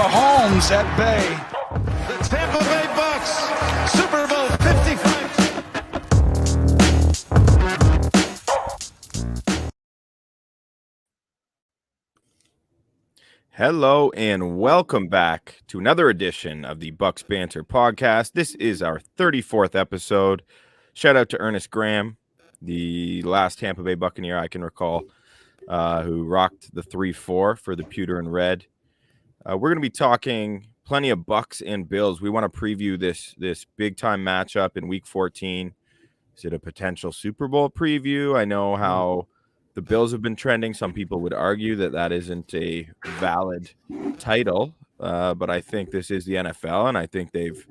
Mahomes at bay. The Tampa Bay Bucs, Super Bowl 55. Hello and welcome back to another edition of the Bucs Banter podcast. This is our 34th episode. Shout out to Ernest Graham, the last Tampa Bay Buccaneer I can recall, who rocked the 3-4 for the pewter and red. We're going to be talking plenty of Bucs and Bills. We want to preview this big time matchup in Week 14. Is it a potential Super Bowl preview? I know how the Bills have been trending. Some people would argue that isn't a valid title, but I think this is the NFL, and I think they've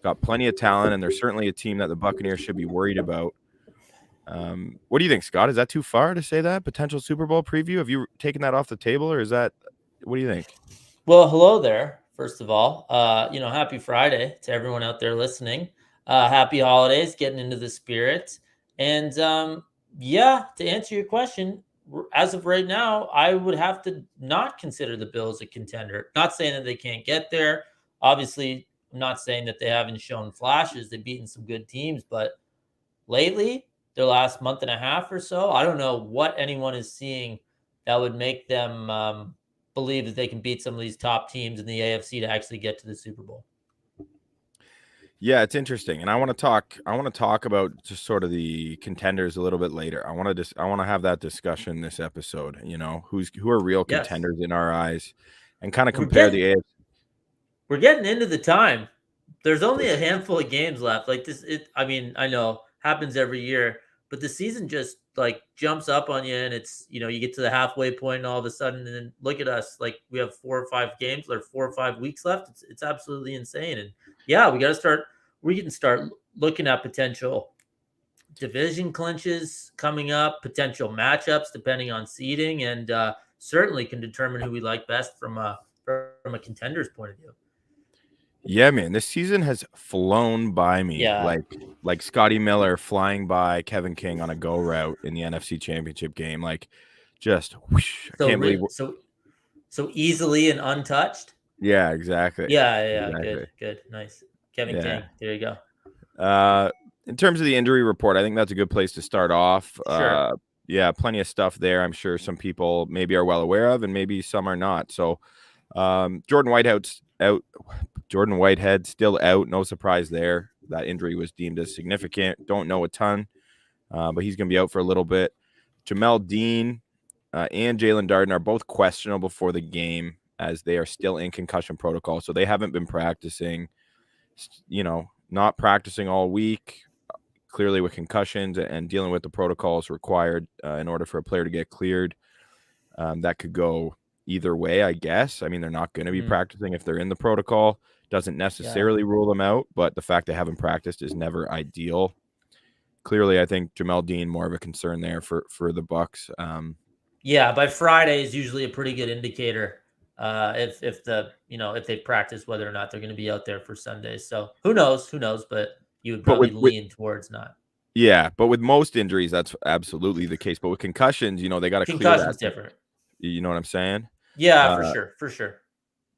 got plenty of talent, and they're certainly a team that the Buccaneers should be worried about. What do you think, Scott? Is that too far to say that? Potential Super Bowl preview? Have you taken that off the table, or is that – what do you think? Well, hello there, first of all. Happy Friday to everyone out there listening. Happy holidays, getting into the spirit. And to answer your question, as of right now, I would have to not consider the Bills a contender. Not saying that they can't get there. Obviously, I'm not saying that they haven't shown flashes. They've beaten some good teams, but lately, their last month and a half or so, I don't know what anyone is seeing that would make them believe that they can beat some of these top teams in the AFC to actually get to the Super Bowl. Yeah, it's interesting, and I want to talk about just sort of the contenders a little bit later. I want to have that discussion this episode. You know, who are real contenders in our eyes, and kind of compare the AFC. We're getting into the time. There's only a handful of games left. Like this, I know happens every year, but the season just like jumps up on you, and it's you get to the halfway point, and all of a sudden, and then look at us, like we have 4 or 5 games, or 4 or 5 weeks left. It's absolutely insane, and yeah, we can start looking at potential division clinches coming up, potential matchups depending on seeding, and certainly can determine who we like best from a contender's point of view. Yeah, man, this season has flown by me. Yeah. Like Scotty Miller flying by Kevin King on a go route in the NFC Championship game. Like, just whoosh, I can't believe so easily and untouched. Yeah, exactly. Yeah, exactly. Good, nice. Kevin King, there you go. In terms of the injury report, I think that's a good place to start off. Sure. Plenty of stuff there. I'm sure some people maybe are well aware of, and maybe some are not. So, Jordan Whitehead's out. Jordan Whitehead still out. No surprise there. That injury was deemed as significant. Don't know a ton, but he's going to be out for a little bit. Jamel Dean and Jalen Darden are both questionable for the game, as they are still in concussion protocol. So they haven't been practicing, not practicing all week, clearly with concussions and dealing with the protocols required in order for a player to get cleared. That could go either way, I guess. I mean, they're not going to be practicing if they're in the protocol. Doesn't necessarily rule them out, but the fact they haven't practiced is never ideal. Clearly, I think Jamel Dean more of a concern there for the Bucs. By Friday is usually a pretty good indicator if they practice whether or not they're going to be out there for Sunday. So who knows? But you would probably lean towards not. Yeah, but with most injuries, that's absolutely the case. But with concussions, they got to clear that. Concussions different. You know what I'm saying? Yeah, for sure.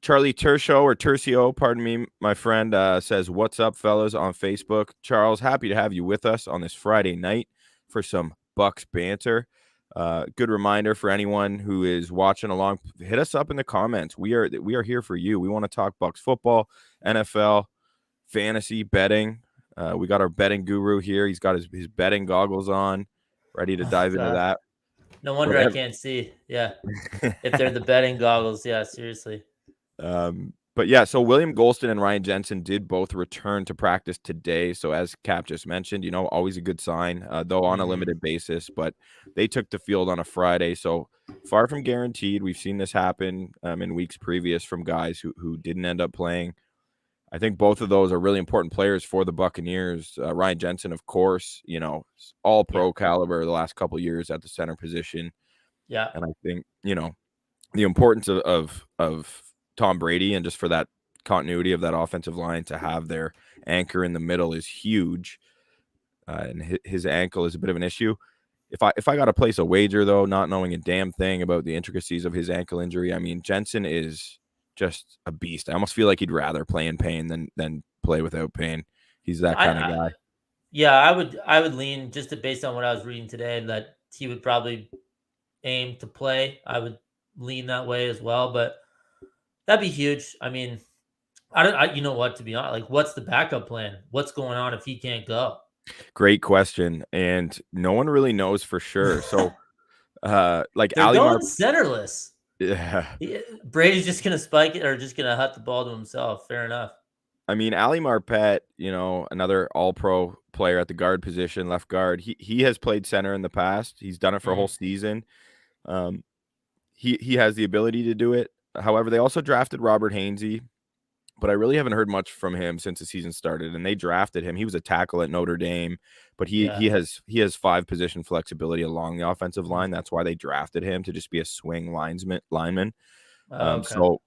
Charlie Tercio, pardon me, my friend, says, "What's up, fellas?" on Facebook. Charles, happy to have you with us on this Friday night for some Bucs banter. Good reminder for anyone who is watching along. Hit us up in the comments. We are here for you. We want to talk Bucs football, NFL, fantasy, betting. We got our betting guru here. He's got his betting goggles on, ready to dive into that. No wonder I can't see. Yeah, if they're the betting goggles. Yeah, seriously. But yeah, so William Golston and Ryan Jensen did both return to practice today. So as Cap just mentioned, always a good sign, though on a limited basis, but they took the field on a Friday. So far from guaranteed. We've seen this happen in weeks previous from guys who didn't end up playing. I think both of those are really important players for the Buccaneers. Ryan Jensen, of course, all pro caliber the last couple of years at the center position. Yeah. And I think, the importance of Tom Brady and just for that continuity of that offensive line to have their anchor in the middle is huge. And his ankle is a bit of an issue. If I got to place a wager, though, not knowing a damn thing about the intricacies of his ankle injury, I mean, Jensen is just a beast. I almost feel like he'd rather play in pain than play without pain. He's that kind of guy. Yeah, I would lean just based on what I was reading today that he would probably aim to play. I would lean that way as well, but that'd be huge. I mean, you know what, to be honest, like what's the backup plan? What's going on if he can't go? Great question. And no one really knows for sure. So like They're Ali going centerless. Yeah. Brady's just going to spike it or just going to hut the ball to himself. Fair enough. I mean, Ali Marpet, another all-pro player at the guard position, left guard. He has played center in the past. He's done it for a whole season. He has the ability to do it. However, they also drafted Robert Hainsey, but I really haven't heard much from him since the season started. And they drafted him. He was a tackle at Notre Dame, but he has 5 position flexibility along the offensive line. That's why they drafted him, to just be a swing lineman. Okay. So,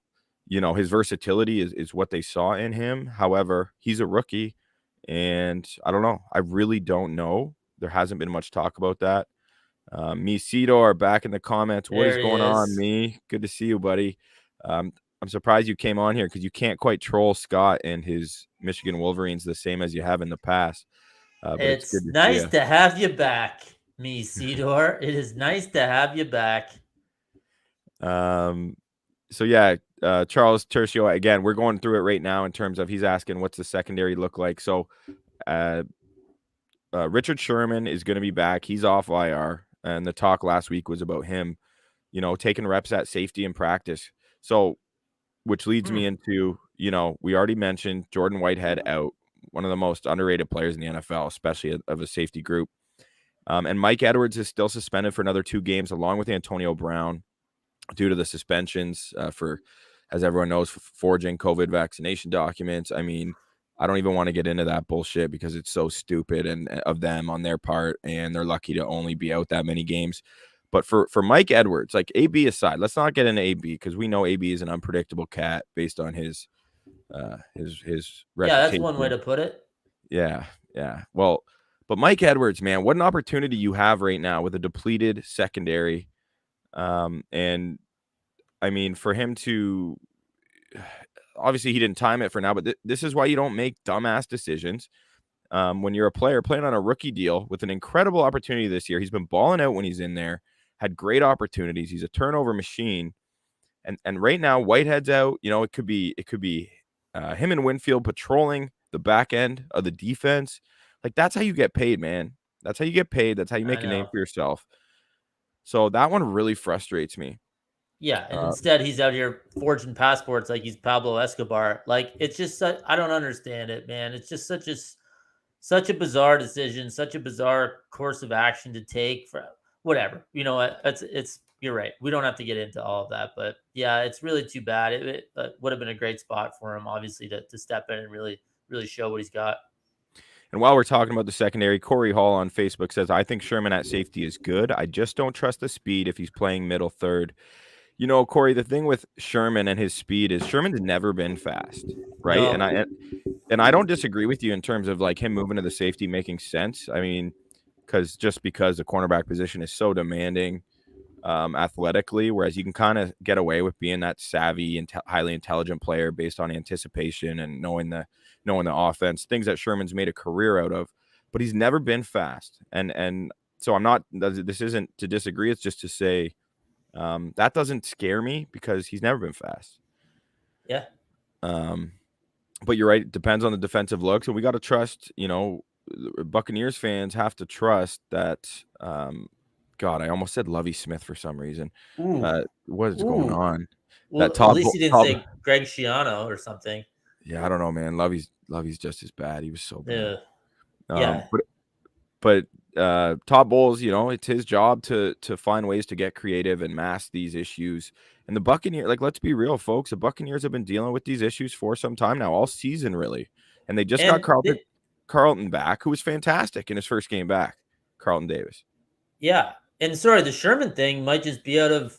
his versatility is what they saw in him. However, he's a rookie, and I don't know. I really don't know. There hasn't been much talk about that. Me, Cedar, back in the comments. What is going on, me? Good to see you, buddy. I'm surprised you came on here because you can't quite troll Scott and his Michigan Wolverines the same as you have in the past. But it's nice to have you back, me, Cedar. It is nice to have you back. So yeah, Charles Tercio, again, we're going through it right now in terms of, he's asking what's the secondary look like. So Richard Sherman is going to be back. He's off IR, and the talk last week was about him, taking reps at safety in practice. So, which leads me into, we already mentioned Jordan Whitehead out, one of the most underrated players in the NFL, especially of a safety group. And Mike Edwards is still suspended for another 2 games, along with Antonio Brown, due to the suspensions for, as everyone knows, forging COVID vaccination documents. I mean, I don't even want to get into that bullshit because it's so stupid and of them on their part, and they're lucky to only be out that many games. But for Mike Edwards, like, AB aside, let's not get into AB because we know AB is an unpredictable cat based on his reputation. Yeah, that's one way to put it. Yeah. Well, but Mike Edwards, man, what an opportunity you have right now with a depleted secondary. And I mean, for him to, obviously he didn't time it for now, but this is why you don't make dumbass decisions. When you're a player playing on a rookie deal with an incredible opportunity this year, he's been balling out when he's in there, had great opportunities. He's a turnover machine. And right now Whitehead's out, it could be him and Winfield patrolling the back end of the defense. Like, that's how you get paid, man. That's how you get paid. That's how you make a name for yourself. So that one really frustrates me. Yeah, and instead he's out here forging passports like he's Pablo Escobar. Like, it's just I don't understand it, man. It's just such a bizarre decision, such a bizarre course of action to take. For whatever, it's you're right. We don't have to get into all of that, but yeah, it's really too bad. It would have been a great spot for him, obviously, to step in and really show what he's got. And while we're talking about the secondary, Corey Hall on Facebook says, I think Sherman at safety is good. I just don't trust the speed if he's playing middle third. Corey, the thing with Sherman and his speed is Sherman's never been fast, right? No. And I don't disagree with you in terms of like him moving to the safety making sense. I mean, because the cornerback position is so demanding athletically, whereas you can kind of get away with being that savvy and highly intelligent player based on anticipation and knowing the offense, things that Sherman's made a career out of. But he's never been fast, and so I'm not. This isn't to disagree. It's just to say that doesn't scare me because he's never been fast. Yeah. But you're right. It depends on the defensive looks, and we got to trust. Buccaneers fans have to trust that. God, I almost said Lovie Smith for some reason. What is going on? Well, at least he didn't say Greg Schiano or something. Yeah, I don't know, man. Lovie's just as bad. He was so bad. Yeah. But Todd Bowles, it's his job to find ways to get creative and mask these issues. And the Buccaneers, like, let's be real, folks. The Buccaneers have been dealing with these issues for some time now, all season really. And they just got Carlton back, who was fantastic in his first game back. Carlton Davis. Yeah. And sorry, the Sherman thing might just be out of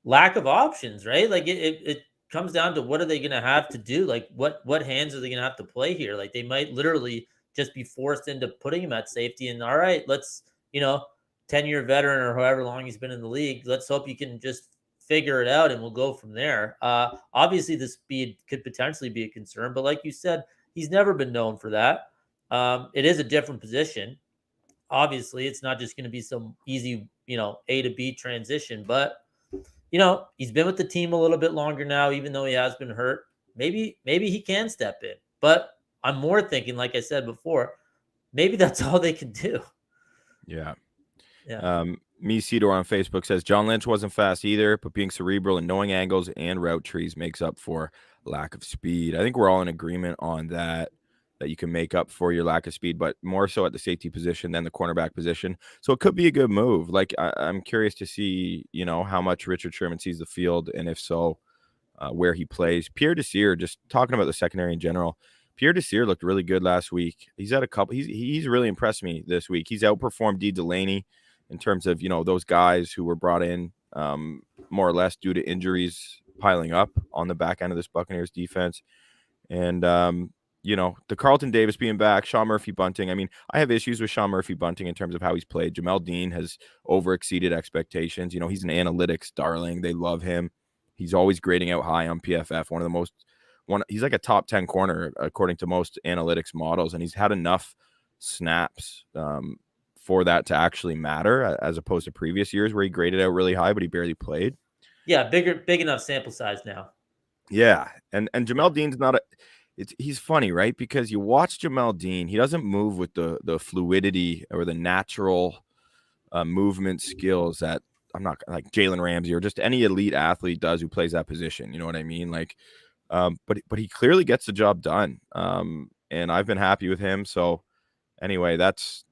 lack of options, right? Like it comes down to what are they going to have to do? Like what hands are they going to have to play here? Like they might literally just be forced into putting him at safety and all right, let's, 10-year veteran or however long he's been in the league. Let's hope you can just figure it out and we'll go from there. Obviously, the speed could potentially be a concern, but like you said, he's never been known for that. It is a different position. Obviously, it's not just going to be some easy, A to B transition, but he's been with the team a little bit longer now, even though he has been hurt. Maybe he can step in. But I'm more thinking, like I said before, maybe that's all they can do. Yeah. Yeah. Me Cedar on Facebook says John Lynch wasn't fast either, but being cerebral and knowing angles and route trees makes up for lack of speed. I think we're all in agreement on that you can make up for your lack of speed, but more so at the safety position than the cornerback position. So it could be a good move. Like I'm curious to see, how much Richard Sherman sees the field, and if so, where he plays. Pierre Desir, just talking about the secondary in general. Pierre Desir looked really good last week. He's had a couple. He's really impressed me this week. He's outperformed D. Delaney in terms of those guys who were brought in more or less due to injuries piling up on the back end of this Buccaneers defense. And the Carlton Davis being back, Sean Murphy-Bunting. I mean, I have issues with Sean Murphy-Bunting in terms of how he's played. Jamel Dean has overexceeded expectations. He's an analytics darling. They love him. He's always grading out high on PFF. He's like a top 10 corner according to most analytics models, and he's had enough snaps for that to actually matter, as opposed to previous years where he graded out really high, but he barely played. Yeah, big enough sample size now. Yeah, and Jamel Dean's not he's funny, right? Because you watch Jamel Dean, he doesn't move with the fluidity or the natural movement skills that I'm not like Jalen Ramsey or just any elite athlete does who plays that position. You know what I mean? Like, but he clearly gets the job done. And I've been happy with him. So anyway, that's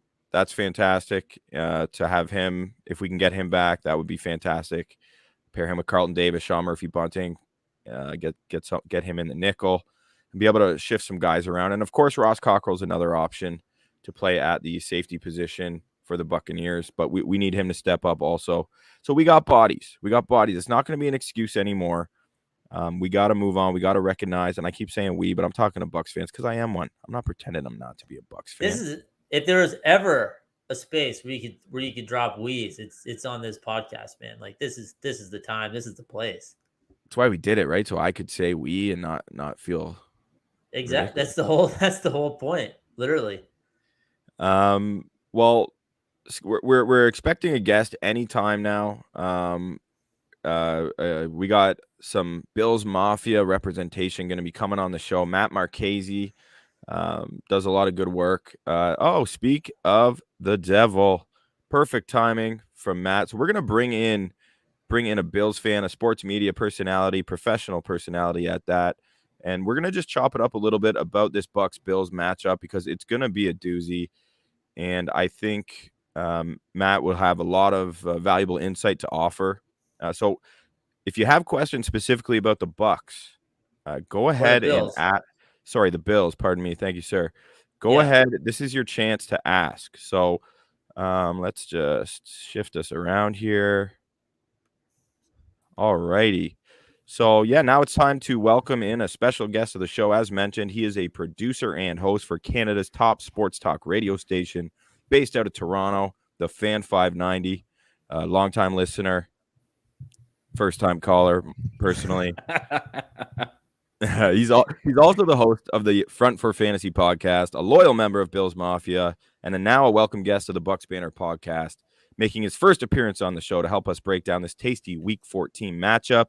fantastic to have him. If we can get him back, that would be fantastic. Pair him with Carlton Davis, Sean Murphy-Bunting, get him in the nickel and be able to shift some guys around. And of course, Ross Cockrell's another option to play at the safety position for the Buccaneers, but we need him to step up also. So we got bodies. It's not going to be an excuse anymore. We got to move on. We got to recognize, and I keep saying we, but I'm talking to Bucs fans because I am one. I'm not pretending I'm not to be a Bucs fan. If there was ever a space where you could drop we's, it's on this podcast, man. Like this is the time. This is the place. That's why we did it, right? So I could say we and not feel exactly. Ridiculous. That's the whole point, literally. Well, we're expecting a guest anytime now. We got some Bills Mafia representation going to be coming on the show. Matt Marchese does a lot of good work. Speak of the devil, perfect timing from Matt. So we're going to bring in a Bills fan, a sports media personality, professional personality at that. And we're going to just chop it up a little bit about this Bucs-Bills matchup because it's going to be a doozy. And I think Matt will have a lot of valuable insight to offer. So if you have questions specifically about the Bucs, go ahead and the Bills. Pardon me. Thank you, sir. Go ahead. This is your chance to ask. So let's just shift us around here. All righty. So, now it's time to welcome in a special guest of the show. As mentioned, he is a producer and host for Canada's top sports talk radio station based out of Toronto, the Fan590. Longtime listener, first-time caller, personally. He's also the host of the Front for Fantasy podcast, a loyal member of Bills Mafia, and now a welcome guest of the Bucs Banner podcast, making his first appearance on the show to help us break down this tasty Week 14 matchup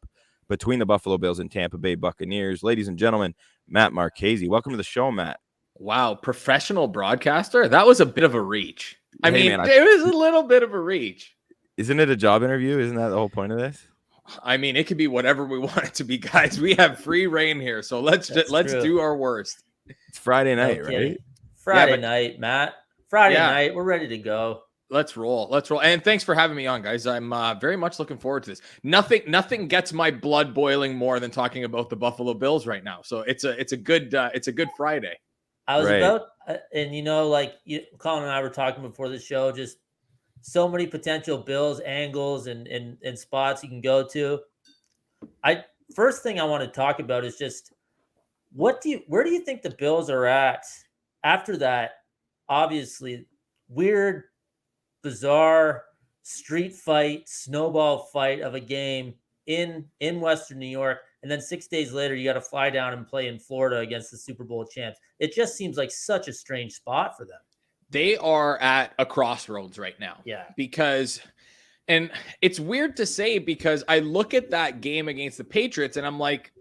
between the Buffalo Bills and Tampa Bay Buccaneers. Ladies and gentlemen, Matt Marchese. Welcome to the show, Matt. Wow, professional broadcaster? That was a bit of a reach. It was a little bit of a reach. Isn't it a job interview? Isn't that the whole point of this? I mean, it could be whatever we want it to be, guys. We have free reign here, so let's do our worst. It's Friday night, right? Friday night, Matt. Friday night. We're ready to go. Let's roll. And thanks for having me on, guys. I'm very much looking forward to this. Nothing gets my blood boiling more than talking about the Buffalo Bills right now. So it's a good Friday. I was about, and Collin and I were talking before the show, just so many potential Bills angles and spots you can go to. First thing I want to talk about is just where do you think the Bills are at after that obviously weird, bizarre street fight, snowball fight of a game in Western New York, and then 6 days later you got to fly down and play in Florida against the Super Bowl champs. It just seems like such a strange spot for them. They are at a crossroads right now. Yeah. Because, and it's weird to say because I look at that game against the Patriots and I'm like,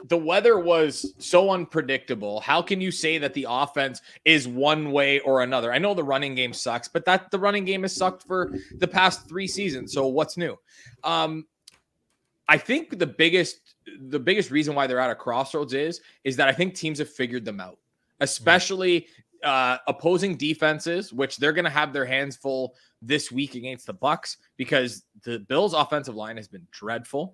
the weather was so unpredictable. How can you say that the offense is one way or another? I know the running game sucks, but the running game has sucked for the past 3 seasons. So what's new? I think the biggest reason why they're at a crossroads is that I think teams have figured them out, especially opposing defenses, which they're going to have their hands full this week against the Bucs because the Bills' offensive line has been dreadful.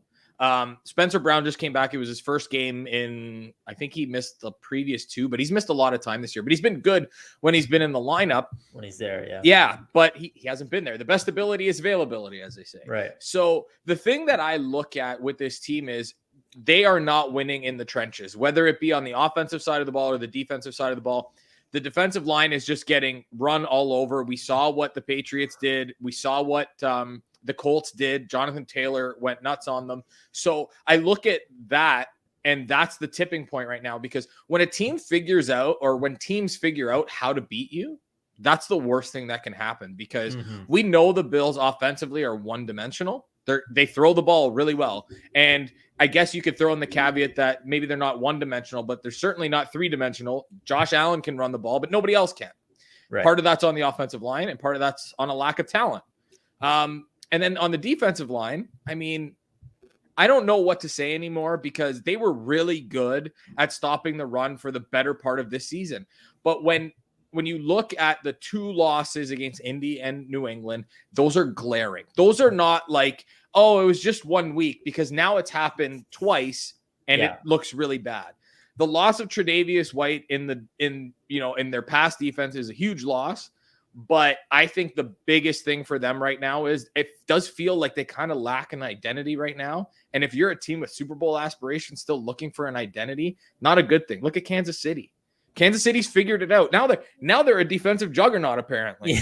Spencer Brown just came back. It was his first game in, I think he missed the previous 2, but he's missed a lot of time this year. But he's been good when he's been in the lineup. When he's there, yeah. Yeah, but he hasn't been there. The best ability is availability, as they say. Right. So the thing that I look at with this team is they are not winning in the trenches, whether it be on the offensive side of the ball or the defensive side of the ball. The defensive line is just getting run all over. We saw what the Patriots did. We saw what the Colts did. Jonathan Taylor went nuts on them. So I look at that, and that's the tipping point right now, because when a team figures out, or when teams figure out how to beat you, that's the worst thing that can happen, because we know the Bills offensively are one-dimensional. They throw the ball really well. And I guess you could throw in the caveat that maybe they're not one-dimensional, but they're certainly not three-dimensional. Josh Allen can run the ball, but nobody else can. Right. Part of that's on the offensive line, and part of that's on a lack of talent. And then on the defensive line, I mean, I don't know what to say anymore, because they were really good at stopping the run for the better part of this season. But when you look at the 2 losses against Indy and New England, those are glaring. Those are not like, oh, it was just 1 week, because now it's happened twice and it looks really bad. The loss of Tre'Davious White in their pass defense is a huge loss. But I think the biggest thing for them right now is it does feel like they kind of lack an identity right now. And if you're a team with Super Bowl aspirations still looking for an identity, not a good thing. Look at Kansas City. Kansas City's figured it out. Now they're a defensive juggernaut, apparently.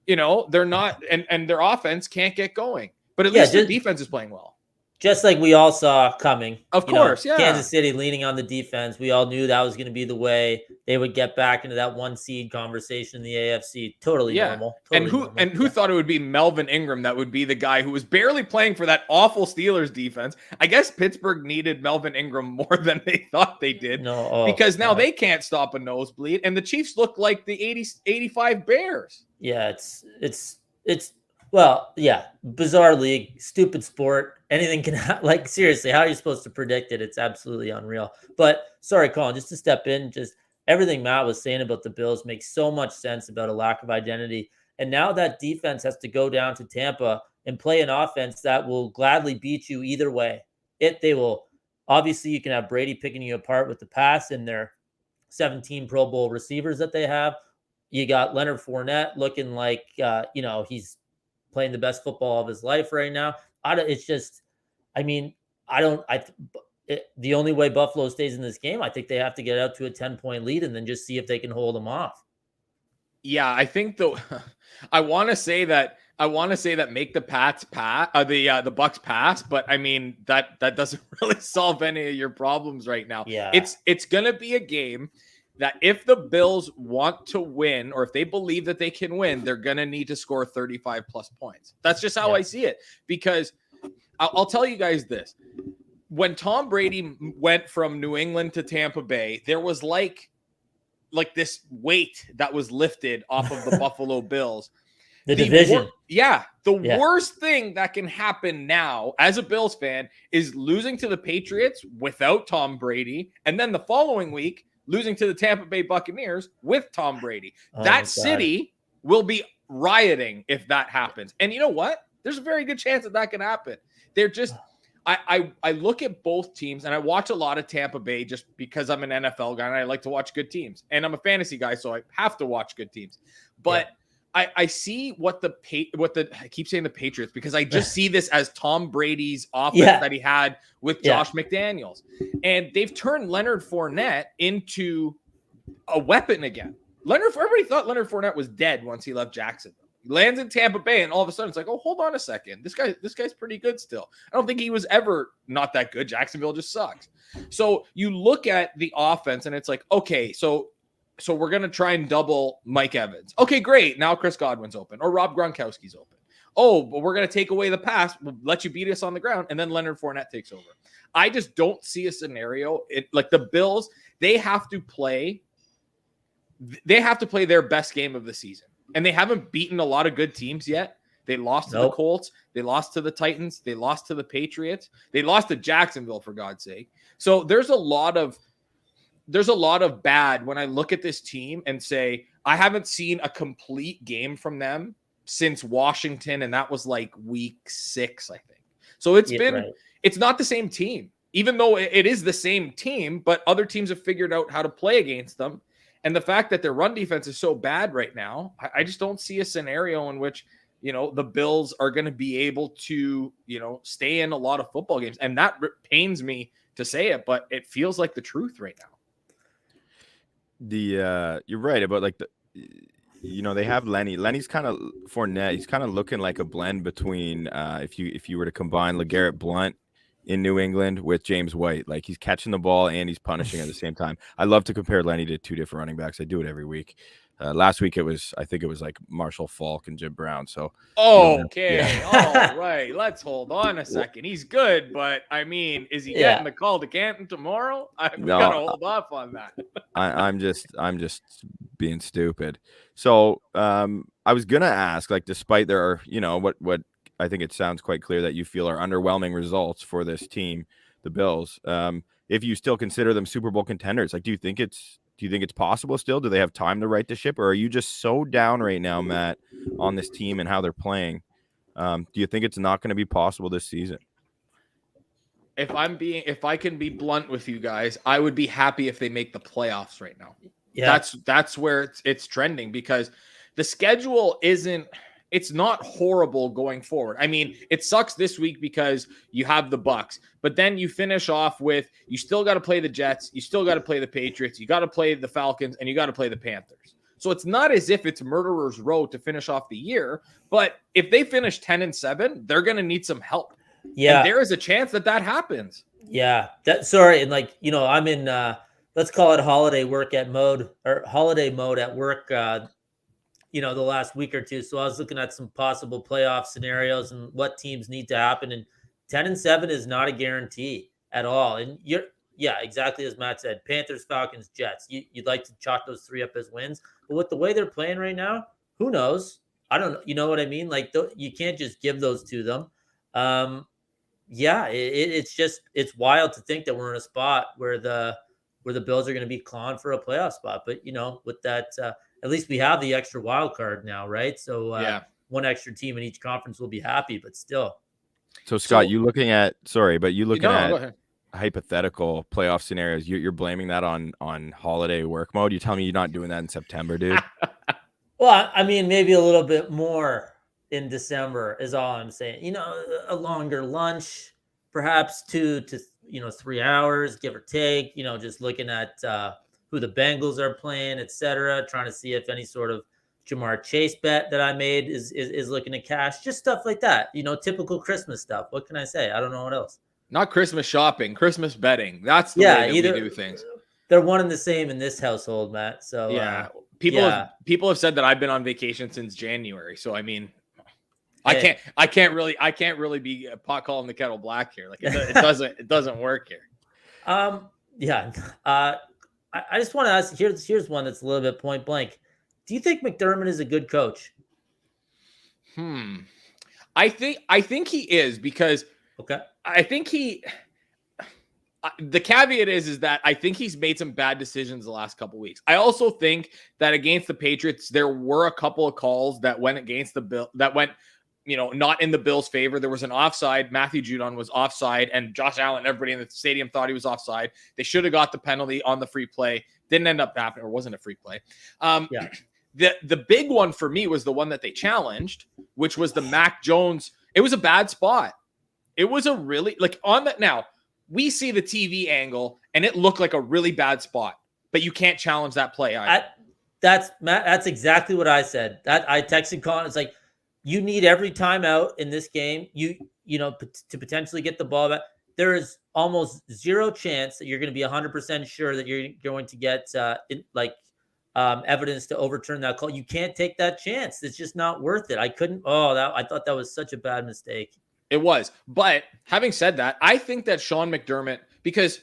Yeah. They're not, and their offense can't get going. But at least their defense is playing well. Just like we all saw coming. Of course, yeah. Kansas City leaning on the defense. We all knew that was going to be the way they would get back into that 1 seed conversation in the AFC. Totally normal. Totally and who thought it would be Melvin Ingram that would be the guy who was barely playing for that awful Steelers defense? I guess Pittsburgh needed Melvin Ingram more than they thought they did. Because now they can't stop a nosebleed, and the Chiefs look like the 85 Bears. Yeah, it's well, yeah, bizarre league, stupid sport. Anything can like, seriously, how are you supposed to predict it? It's absolutely unreal. But sorry, Collin, just to step in, just everything Matt was saying about the Bills makes so much sense about a lack of identity. And now that defense has to go down to Tampa and play an offense that will gladly beat you either way. They will. Obviously, you can have Brady picking you apart with the pass and their 17 Pro Bowl receivers that they have. You got Leonard Fournette looking like, he's playing the best football of his life right now. The only way Buffalo stays in this game, I think they have to get out to a 10-point lead and then just see if they can hold them off. Yeah, I think I want to say that make the the Bucs pass, but I mean that doesn't really solve any of your problems right now. Yeah, it's gonna be a game that if the Bills want to win, or if they believe that they can win, they're going to need to score 35 plus points. That's just how I see it, because I'll tell you guys this. When Tom Brady went from New England to Tampa Bay, there was like this weight that was lifted off of the Buffalo Bills. The division. Worst thing that can happen now as a Bills fan is losing to the Patriots without Tom Brady, and then the following week losing to the Tampa Bay Buccaneers with Tom Brady. That city will be rioting if that happens. And you know what? There's a very good chance that can happen. They're just, I look at both teams, and I watch a lot of Tampa Bay just because I'm an NFL guy and I like to watch good teams. And I'm a fantasy guy, so I have to watch good teams. But I see what I keep saying the Patriots, because I just see this as Tom Brady's offense that he had with Josh McDaniels. And they've turned Leonard Fournette into a weapon again. Everybody thought Leonard Fournette was dead once he left Jacksonville. He lands in Tampa Bay, and all of a sudden it's like, oh, hold on a second. This guy's pretty good still. I don't think he was ever not that good. Jacksonville just sucks. So you look at the offense, and it's like, okay, so we're going to try and double Mike Evans. Okay, great. Now Chris Godwin's open, or Rob Gronkowski's open. Oh, but we're going to take away the pass. We'll let you beat us on the ground, and then Leonard Fournette takes over. I just don't see a scenario. Like the Bills, they have to play their best game of the season. And they haven't beaten a lot of good teams yet. They lost to the Colts. They lost to the Titans. They lost to the Patriots. They lost to Jacksonville, for God's sake. So there's a lot of bad when I look at this team and say, I haven't seen a complete game from them since Washington, and that was like week 6, I think. So it's not the same team, even though it is the same team, but other teams have figured out how to play against them. And the fact that their run defense is so bad right now, I just don't see a scenario in which, the Bills are going to be able to, stay in a lot of football games. And that pains me to say it, but it feels like the truth right now. You're right about like they have Lenny. Lenny's kind of Fournette. He's kind of looking like a blend between if you were to combine LeGarrette Blount in New England with James White. Like he's catching the ball and he's punishing at the same time. I love to compare Lenny to 2 different running backs. I do it every week. Last week I think it was like Marshall Faulk and Jim Brown. So okay, yeah. All right. Let's hold on a second. He's good, but I mean, is he getting the call to Canton tomorrow? We gotta hold off on that. I'm just being stupid. So I was gonna ask, like, despite there are what I think it sounds quite clear that you feel are underwhelming results for this team, the Bills. If you still consider them Super Bowl contenders, like, do you think it's possible still? Do they have time to right the ship, or are you just so down right now, Matt, on this team and how they're playing? Do you think it's not going to be possible this season? If I can be blunt with you guys, I would be happy if they make the playoffs right now. Yeah, that's where it's trending, because the schedule it's not horrible going forward. I mean, it sucks this week because you have the Bucs, but then you finish off with, you still got to play the Jets, you still got to play the Patriots, you got to play the Falcons, and you got to play the Panthers. So it's not as if it's murderer's row to finish off the year, but if they finish 10-7, they're going to need some help. Yeah. And there is a chance that happens. Yeah. And like, I'm in, let's call it holiday mode at work, the last week or two. So I was looking at some possible playoff scenarios and what teams need to happen. And 10-7 is not a guarantee at all. And exactly as Matt said, Panthers, Falcons, Jets. You'd like to chalk those 3 up as wins. But with the way they're playing right now, who knows? I don't know. You know what I mean? Like, you can't just give those to them. It's wild to think that we're in a spot where the Bills are going to be clawing for a playoff spot. But, with that, at least we have the extra wild card now, right? So one extra team in each conference will be happy, but still. So Scott, you looking at hypothetical playoff scenarios. You're blaming that on holiday work mode. You tell me you're not doing that in September, dude. Well, I mean, maybe a little bit more in December is all I'm saying. A longer lunch, perhaps 2 to 3 hours, give or take. Just looking at who the Bengals are playing, etc. Trying to see if any sort of Jamar Chase bet that I made is looking to cash. Just stuff like that. Typical Christmas stuff. What can I say? I don't know what else. Not Christmas shopping, Christmas betting. That's the way that we do things. They're one and the same in this household, Matt. So people have said that I've been on vacation since January. So I mean, I can't really be pot calling the kettle black here. Like it doesn't work here. I just want to ask. Here's one that's a little bit point blank. Do you think McDermott is a good coach? I think he is, because I think the caveat is that I think he's made some bad decisions the last couple of weeks. I also think that against the Patriots, there were a couple of calls that went against the Bill, that went, not in the Bills' favor. There was an offside. Matthew Judon was offside, and Josh Allen, everybody in the stadium thought he was offside. They should have got the penalty on the free play. Didn't end up happening, or wasn't a free play. The big one for me was the one that they challenged, which was the Mac Jones. It was a bad spot. It was a really, like, on that. Now we see the TV angle and it looked like a really bad spot, but you can't challenge that play either. That's Matt. That's exactly what I said. That I texted Collin. It's like you need every timeout in this game. To potentially get the ball back. There is almost zero chance that you're going to be 100% sure that you're going to get evidence to overturn that call. You can't take that chance. It's just not worth it. I couldn't. I thought that was such a bad mistake. It was. But having said that, I think that Sean McDermott, because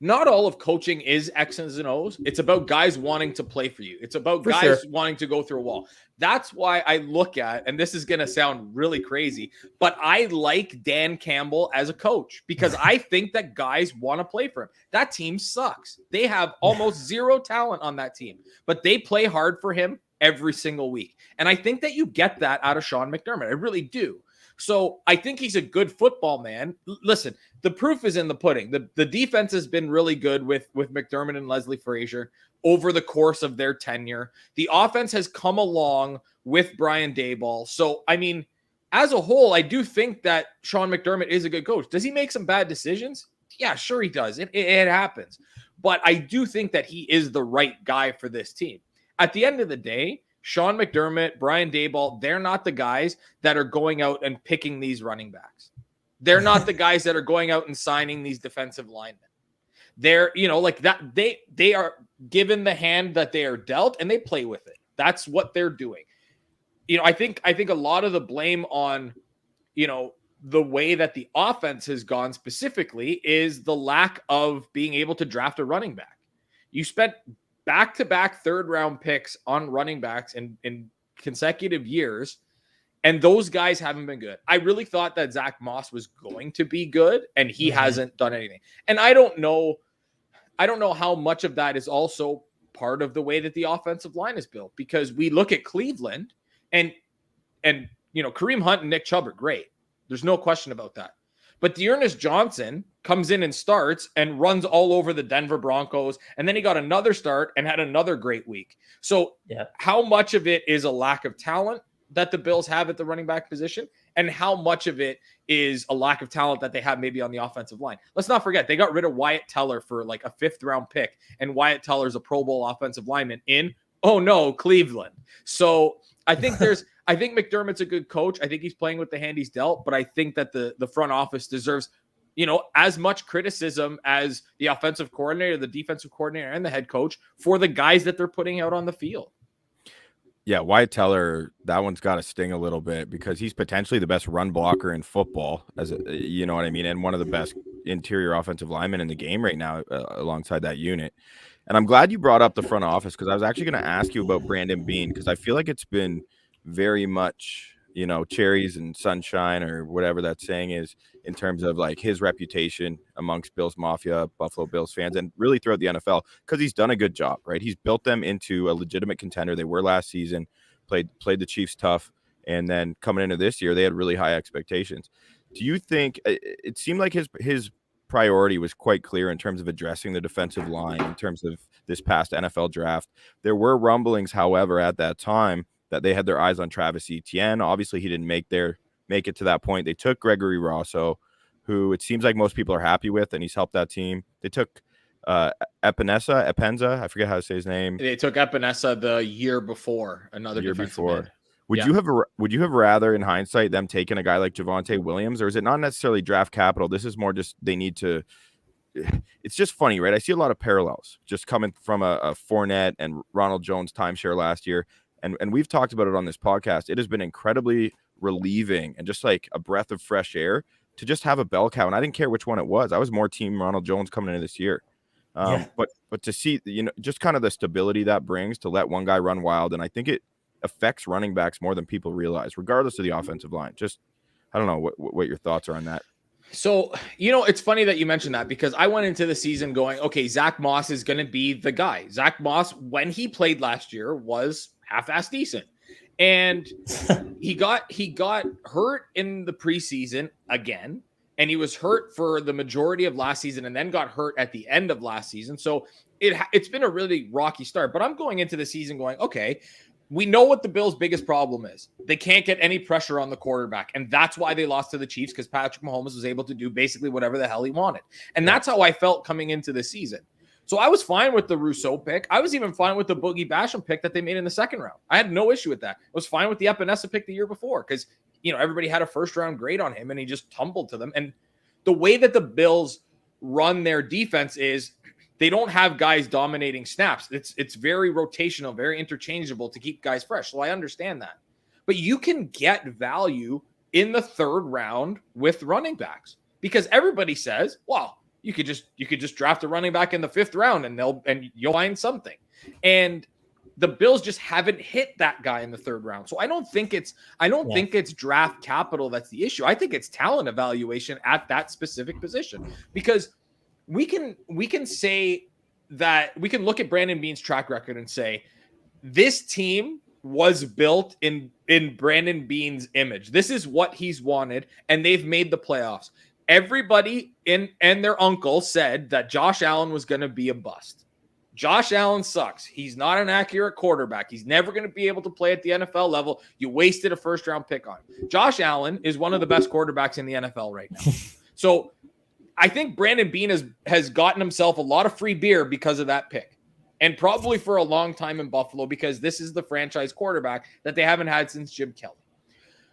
not all of coaching is X's and O's. It's about guys wanting to play for you. It's about guys wanting to go through a wall. That's why I look at, and this is going to sound really crazy, but I like Dan Campbell as a coach because I think that guys want to play for him. That team sucks. They have almost zero talent on that team, but they play hard for him every single week. And I think that you get that out of Sean McDermott. I really do. So I think he's a good football man. Listen, the proof is in the pudding. The defense has been really good with McDermott and Leslie Frazier over the course of their tenure. The offense has come along with Brian Daboll. So, I mean, as a whole, I do think that Sean McDermott is a good coach. Does he make some bad decisions? Yeah, sure he does. It happens. But I do think that he is the right guy for this team. At the end of the day, Sean McDermott, Brian Daboll, they're not the guys that are going out and picking these running backs. They're not the guys that are going out and signing these defensive linemen. They're, like that. They are given the hand that they are dealt and they play with it. That's what they're doing. I think a lot of the blame on, the way that the offense has gone specifically is the lack of being able to draft a running back. You spent back-to-back third-round picks on running backs in consecutive years, and those guys haven't been good. I really thought that Zach Moss was going to be good, and he hasn't done anything. And I don't know how much of that is also part of the way that the offensive line is built, because we look at Cleveland, and Kareem Hunt and Nick Chubb are great. There's no question about that. But Dearness Johnson comes in and starts and runs all over the Denver Broncos. And then he got another start and had another great week. So how much of it is a lack of talent that the Bills have at the running back position? And how much of it is a lack of talent that they have maybe on the offensive line? Let's not forget, they got rid of Wyatt Teller for like a 5th round pick. And Wyatt Teller's a Pro Bowl offensive lineman in, Cleveland. So I think McDermott's a good coach. I think he's playing with the hand he's dealt, but I think that the front office deserves, as much criticism as the offensive coordinator, the defensive coordinator, and the head coach for the guys that they're putting out on the field. Yeah, Wyatt Teller, that one's got to sting a little bit because he's potentially the best run blocker in football, you know what I mean, and one of the best interior offensive linemen in the game right now alongside that unit. And I'm glad you brought up the front office because I was actually going to ask you about Brandon Beane because I feel like it's been very much, cherries and sunshine or whatever that saying is in terms of like his reputation amongst Bills Mafia, Buffalo Bills fans, and really throughout the NFL because he's done a good job, right? He's built them into a legitimate contender. They were last season, played the Chiefs tough, and then coming into this year, they had really high expectations. Do you think it seemed like his priority was quite clear in terms of addressing the defensive line in terms of this past NFL draft? There were rumblings, however, at that time that they had their eyes on Travis Etienne. Obviously, he didn't make it to that point. They took Gregory Rosso, who it seems like most people are happy with, and he's helped that team. They took Epenza. I forget how to say his name. They took Epinesa the year before, another year defensive before. end. Would you have rather, in hindsight, them taking a guy like Javonte Williams, or is it not necessarily draft capital? This is more just they need to. It's just funny, right? I see a lot of parallels just coming from a Fournette and Ronald Jones timeshare last year, and we've talked about it on this podcast. It has been incredibly relieving and just like a breath of fresh air to just have a bell cow. And I didn't care which one it was. I was more team Ronald Jones coming into this year. But to see, just kind of the stability that brings to let one guy run wild. And I think it affects running backs more than people realize, regardless of the offensive line. Just, I don't know what your thoughts are on that. So, it's funny that you mentioned that because I went into the season going, okay, Zach Moss is going to be the guy. Zach Moss, when he played last year, was half-ass decent. And he got hurt in the preseason again, and he was hurt for the majority of last season and then got hurt at the end of last season. So it's been a really rocky start, but I'm going into the season going, okay, we know what the Bills' biggest problem is. They can't get any pressure on the quarterback, and that's why they lost to the Chiefs because Patrick Mahomes was able to do basically whatever the hell he wanted. And that's how I felt coming into the season. So I was fine with the Rousseau pick. I was even fine with the Boogie Basham pick that they made in the second round. I had no issue with that. I was fine with the Epinesa pick the year before because, everybody had a first round grade on him and he just tumbled to them. And the way that the Bills run their defense is they don't have guys dominating snaps. It's very rotational, very interchangeable to keep guys fresh. So I understand that. But you can get value in the third round with running backs because everybody says, well, you could just draft a running back in the fifth round and you'll find something. And the Bills just haven't hit that guy in the third round. So I don't think it's draft capital that's the issue. I think it's talent evaluation at that specific position because we can say that we can look at Brandon Beane's track record and say this team was built in Brandon Beane's image. This is what he's wanted, and they've made the playoffs. Everybody and their uncle said that Josh Allen was going to be a bust. Josh Allen sucks. He's not an accurate quarterback. He's never going to be able to play at the NFL level. You wasted a first-round pick on him. Josh Allen is one of the best quarterbacks in the NFL right now. So I think Brandon Beane has gotten himself a lot of free beer because of that pick. And probably for a long time in Buffalo because this is the franchise quarterback that they haven't had since Jim Kelly.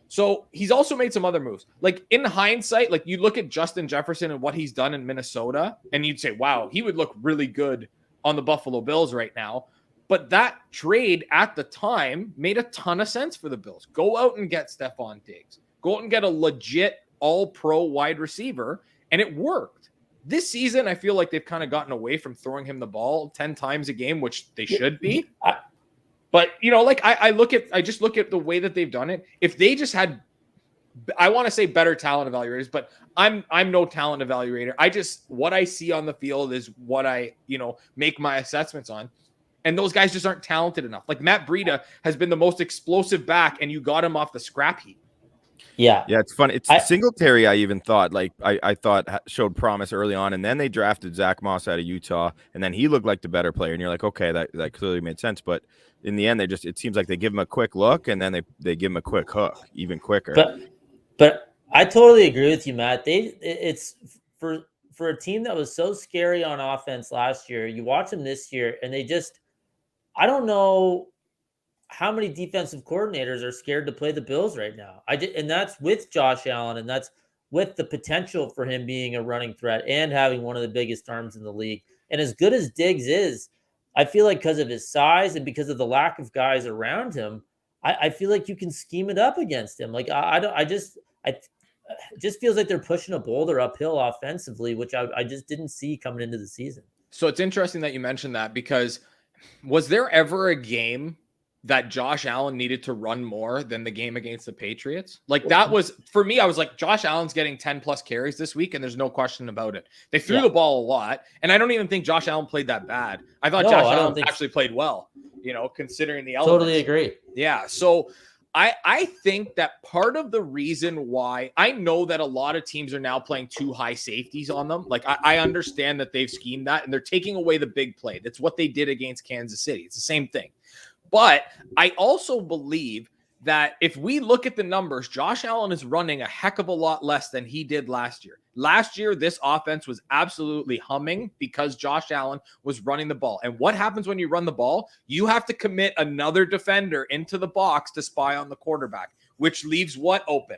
So he's also made some other moves. Like in hindsight, like you look at Justin Jefferson and what he's done in Minnesota, and you'd say, wow, he would look really good on the Buffalo Bills right now. But that trade at the time made a ton of sense for the Bills. Go out and get Stephon Diggs. Go out and get a legit all-pro wide receiver, and it worked. This season, I feel like they've kind of gotten away from throwing him the ball 10 times a game, which they should be. But, I just look at the way that they've done it. If they just had, I want to say better talent evaluators, but I'm no talent evaluator. What I see on the field is what I, make my assessments on. And those guys just aren't talented enough. Like Matt Breida has been the most explosive back, and you got him off the scrap heap. Yeah. Yeah, it's funny. Singletary, I even thought, I thought showed promise early on, and then they drafted Zach Moss out of Utah, and then he looked like the better player, and you're like, okay, that clearly made sense. But in the end, it seems like they give him a quick look, and then they give him a quick hook, even quicker. But I totally agree with you, Matt. It's for a team that was so scary on offense last year, you watch them this year, and I don't know how many defensive coordinators are scared to play the Bills right now. And that's with Josh Allen, and that's with the potential for him being a running threat and having one of the biggest arms in the league. And as good as Diggs is, I feel like because of his size and because of the lack of guys around him, I feel like you can scheme it up against him. Like it just feels like they're pushing a boulder uphill offensively, which I just didn't see coming into the season. So it's interesting that you mentioned that because was there ever a game that Josh Allen needed to run more than the game against the Patriots? Like that was, for me, I was like, Josh Allen's getting 10 plus carries this week, and there's no question about it. They threw the ball a lot, and I don't even think Josh Allen played that bad. I thought Josh Allen actually played well, considering the elements. Totally agree. Yeah, so I think that part of the reason why I know that a lot of teams are now playing two high safeties on them. Like I understand that they've schemed that, and they're taking away the big play. That's what they did against Kansas City. It's the same thing. But I also believe that if we look at the numbers, Josh Allen is running a heck of a lot less than he did last year. Last year, this offense was absolutely humming because Josh Allen was running the ball. And what happens when you run the ball? You have to commit another defender into the box to spy on the quarterback, which leaves what open?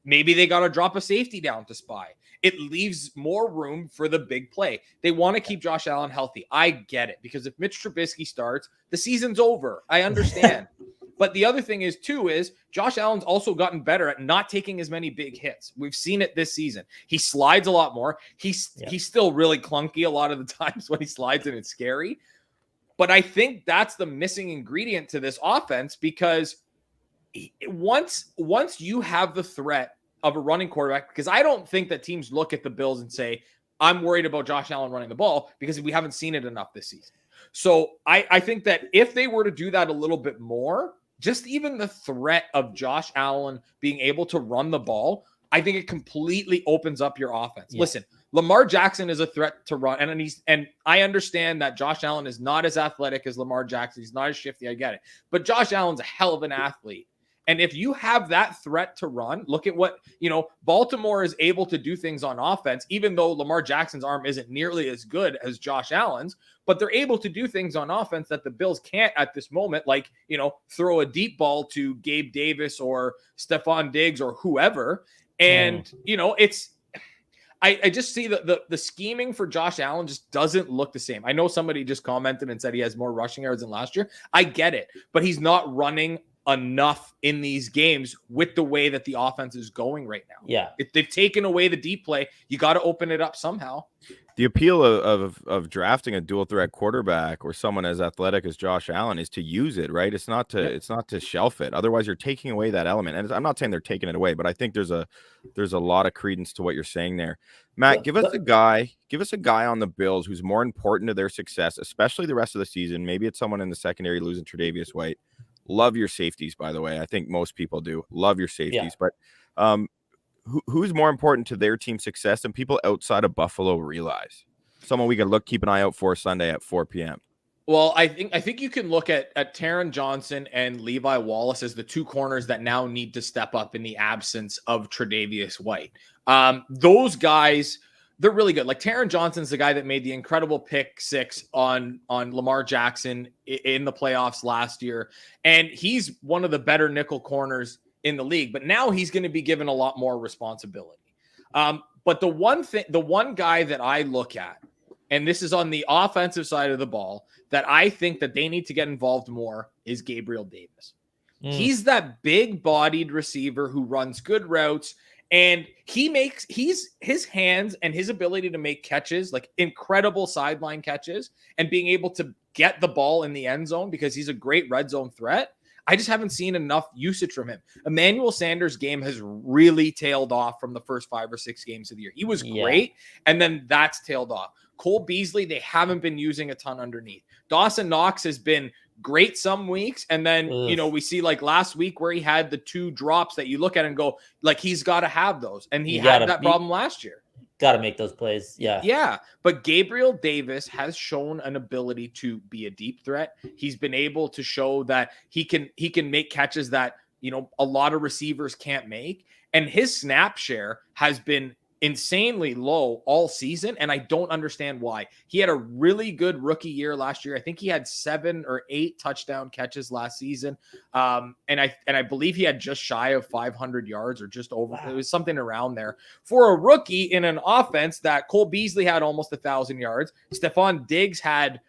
Maybe they got to drop a safety down to spy. It leaves more room for the big play. They want to keep Josh Allen healthy. I get it, because if Mitch Trubisky starts, the season's over. I understand. But the other thing is Josh Allen's also gotten better at not taking as many big hits. We've seen it this season. He slides a lot more. He's still really clunky a lot of the times when he slides, and it's scary. But I think that's the missing ingredient to this offense, because once you have the threat of a running quarterback, because I don't think that teams look at the Bills and say, I'm worried about Josh Allen running the ball, because we haven't seen it enough this season. So I think that if they were to do that a little bit more, just even the threat of Josh Allen being able to run the ball, I think it completely opens up your offense. Yeah. Listen, Lamar Jackson is a threat to run. And I understand that Josh Allen is not as athletic as Lamar Jackson. He's not as shifty. I get it. But Josh Allen's a hell of an athlete. And if you have that threat to run, look at what, Baltimore is able to do things on offense, even though Lamar Jackson's arm isn't nearly as good as Josh Allen's, but they're able to do things on offense that the Bills can't at this moment, like, throw a deep ball to Gabe Davis or Stephon Diggs or whoever. And, I just see the scheming for Josh Allen just doesn't look the same. I know somebody just commented and said he has more rushing yards than last year. I get it, but he's not running enough in these games with the way that the offense is going right now. Yeah. If they've taken away the deep play, you got to open it up somehow. The appeal of drafting a dual threat quarterback or someone as athletic as Josh Allen is to use it, right? It's not to shelf it. Otherwise, you're taking away that element. And I'm not saying they're taking it away, but I think there's a lot of credence to what you're saying there. Matt, give us a guy on the Bills who's more important to their success, especially the rest of the season. Maybe it's someone in the secondary losing Tre'Davious White. Love your safeties, by the way. I think most people do. Love your safeties, but who's more important to their team's success than people outside of Buffalo realize? Someone we can keep an eye out for Sunday at 4 p.m. Well, I think you can look at Taron Johnson and Levi Wallace as the two corners that now need to step up in the absence of Tre'Davious White. Those guys, they're really good. Like Taron Johnson's the guy that made the incredible pick 6 on Lamar Jackson in the playoffs last year. And he's one of the better nickel corners in the league, but now he's going to be given a lot more responsibility. But the one guy that I look at, and this is on the offensive side of the ball, that I think that they need to get involved more is Gabriel Davis. He's that big-bodied receiver who runs good routes, and his hands and his ability to make catches, like incredible sideline catches, and being able to get the ball in the end zone because he's a great red zone threat. I just haven't seen enough usage from him. Emmanuel Sanders' game has really tailed off from the first 5 or 6 games of the year. He was great, and then that's tailed off. Cole Beasley, they haven't been using a ton underneath. Dawson Knox has been great some weeks, and then, we see like last week where he had the 2 drops that you look at and go, like, he's got to have those, and he had that problem last year. Got to make those plays. Yeah. But Gabriel Davis has shown an ability to be a deep threat. He's been able to show that he can make catches that, a lot of receivers can't make. And his snap share has been insanely low all season, and I don't understand why. He had a really good rookie year last year. I think he had 7 or 8 touchdown catches last season. And I believe he had just shy of 500 yards or just over. Wow. It was something around there for a rookie in an offense that Cole Beasley had almost 1,000 yards. Stephon Diggs had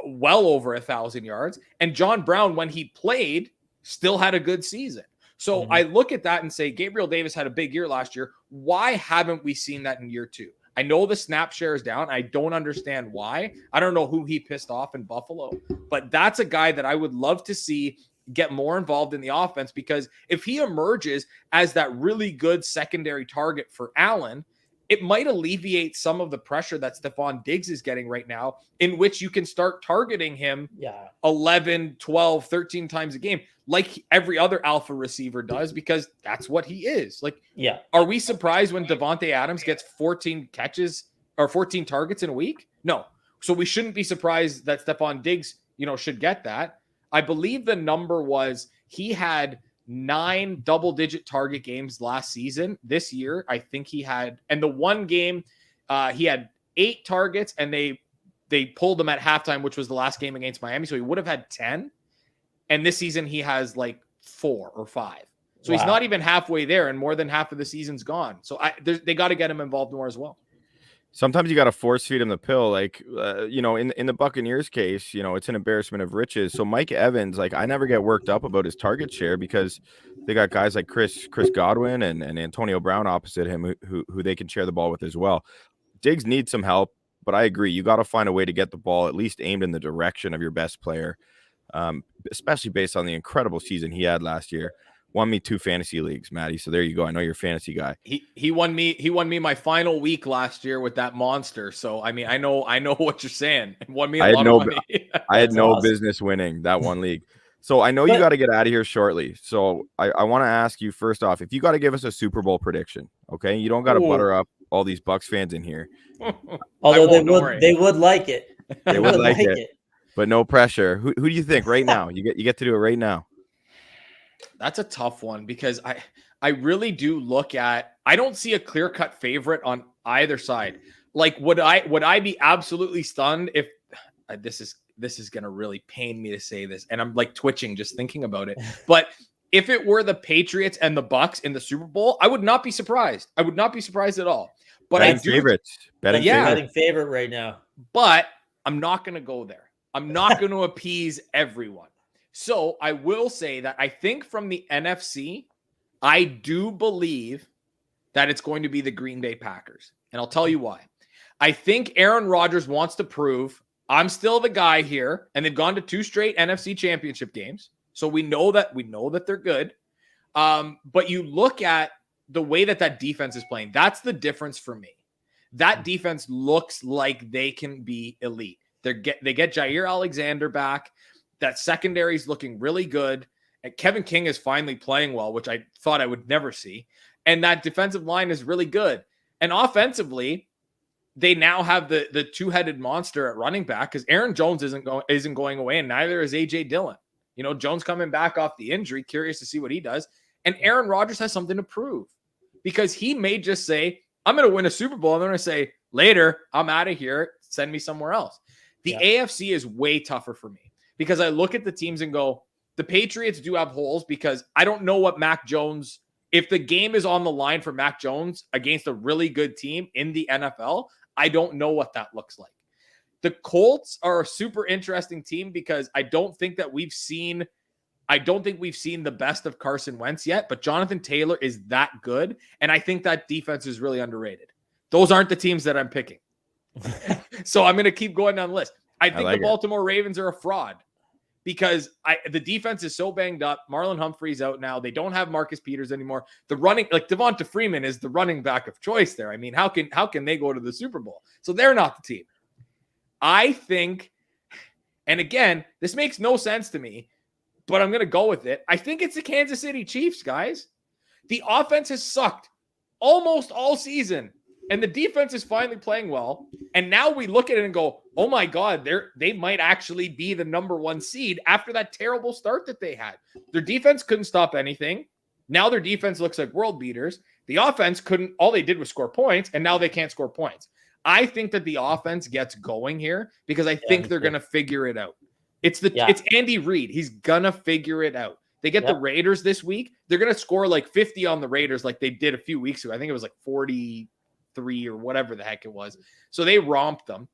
well over 1,000 yards, and John Brown, when he played, still had a good season. So I look at that and say, Gabriel Davis had a big year last year. Why haven't we seen that in year 2? I know the snap share is down. I don't understand why. I don't know who he pissed off in Buffalo, but that's a guy that I would love to see get more involved in the offense, because if he emerges as that really good secondary target for Allen, it might alleviate some of the pressure that Stephon Diggs is getting right now, in which you can start targeting him 11, 12, 13 times a game, like every other alpha receiver does, because that's what he is. Like, are we surprised when Devontae Adams gets 14 catches or 14 targets in a week? No. So we shouldn't be surprised that Stephon Diggs, should get that. I believe the number was he had 9 double-digit target games last season. This year, I think he had, and the one game he had 8 targets, and they pulled him at halftime, which was the last game against Miami. So he would have had 10. And this season he has like 4 or 5. So he's not even halfway there, and more than half of the season's gone. So they got to get him involved more as well. Sometimes you got to force feed him the pill. Like, in the Buccaneers case, it's an embarrassment of riches. So Mike Evans, like, I never get worked up about his target share because they got guys like Chris Godwin and Antonio Brown opposite him who they can share the ball with as well. Diggs needs some help, but I agree. You got to find a way to get the ball at least aimed in the direction of your best player, especially based on the incredible season he had last year. Won me 2 fantasy leagues, Maddie. So there you go. I know you're a fantasy guy. He won me my final week last year with that monster. So I mean, I know what you're saying. It won me a lot of money. I had no business winning that one league. So I know you got to get out of here shortly. So I want to ask you first off, if you got to give us a Super Bowl prediction, okay? You don't got to butter up all these Bucs fans in here. Although they would like it. They would like it. But no pressure. Who do you think right now? You get to do it right now. That's a tough one because I really do look at, I don't see a clear-cut favorite on either side. Like, would I be absolutely stunned if this is going to really pain me to say this, and I'm like twitching just thinking about it. But if it were the Patriots and the Bucs in the Super Bowl, I would not be surprised. I would not be surprised at all. But betting favorites. Betting favorite right now. But I'm not going to go there. I'm not going to appease everyone. So I will say that I think from the NFC, I do believe that it's going to be the Green Bay Packers. And I'll tell you why. I think Aaron Rodgers wants to prove I'm still the guy here, and they've gone to 2 straight NFC championship games. So we know that they're good. But you look at the way that defense is playing. That's the difference for me. That defense looks like they can be elite. They get Jair Alexander back. That secondary is looking really good. And Kevin King is finally playing well, which I thought I would never see. And that defensive line is really good. And offensively, they now have the two-headed monster at running back because Aaron Jones isn't going away, and neither is A.J. Dillon. You know, Jones coming back off the injury, curious to see what he does. And Aaron Rodgers has something to prove because he may just say, I'm going to win a Super Bowl. I'm going to say, later, I'm out of here. Send me somewhere else. The AFC is way tougher for me because I look at the teams and go, the Patriots do have holes because I don't know what Mac Jones, if the game is on the line for Mac Jones against a really good team in the NFL, I don't know what that looks like. The Colts are a super interesting team because I don't think we've seen the best of Carson Wentz yet, but Jonathan Taylor is that good. And I think that defense is really underrated. Those aren't the teams that I'm picking. So I'm going to keep going down the list. I think the Baltimore Ravens are a fraud because the defense is so banged up. Marlon Humphrey's out now. They don't have Marcus Peters anymore. The running, like Devonta Freeman is the running back of choice there. I mean, how can they go to the Super Bowl? So they're not the team. I think, and again, this makes no sense to me, but I'm going to go with it. I think it's the Kansas City Chiefs, guys. The offense has sucked almost all season, and the defense is finally playing well. And now we look at it and go, oh my God, they might actually be the number 1 seed after that terrible start that they had. Their defense couldn't stop anything. Now their defense looks like world beaters. The offense couldn't, all they did was score points, and now they can't score points. I think that the offense gets going here because I think they're going to figure it out. It's Andy Reid. He's going to figure it out. They get the Raiders this week. They're going to score like 50 on the Raiders like they did a few weeks ago. I think it was like 43 or whatever the heck it was. So they romped them.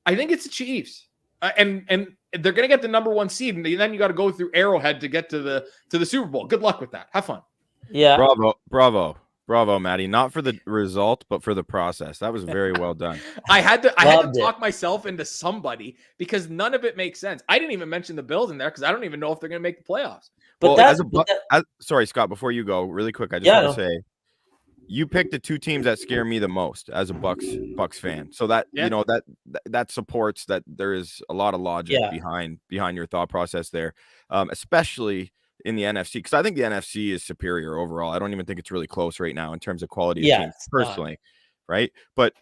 I think it's the Chiefs. And they're going to get the number 1 seed, and then you got to go through Arrowhead to get to the Super Bowl. Good luck with that. Have fun. Yeah. Bravo, Maddie. Not for the result, but for the process. That was very well done. I had to talk myself into somebody because none of it makes sense. I didn't even mention the Bills in there because I don't even know if they're going to make the playoffs. But sorry, Scott, before you go, really quick, I just want to say, you picked the 2 teams that scare me the most as a Bucs fan. So that you know that supports that there is a lot of logic behind your thought process there, especially in the NFC, because I think the NFC is superior overall. I don't even think it's really close right now in terms of quality of teams, personally, right? But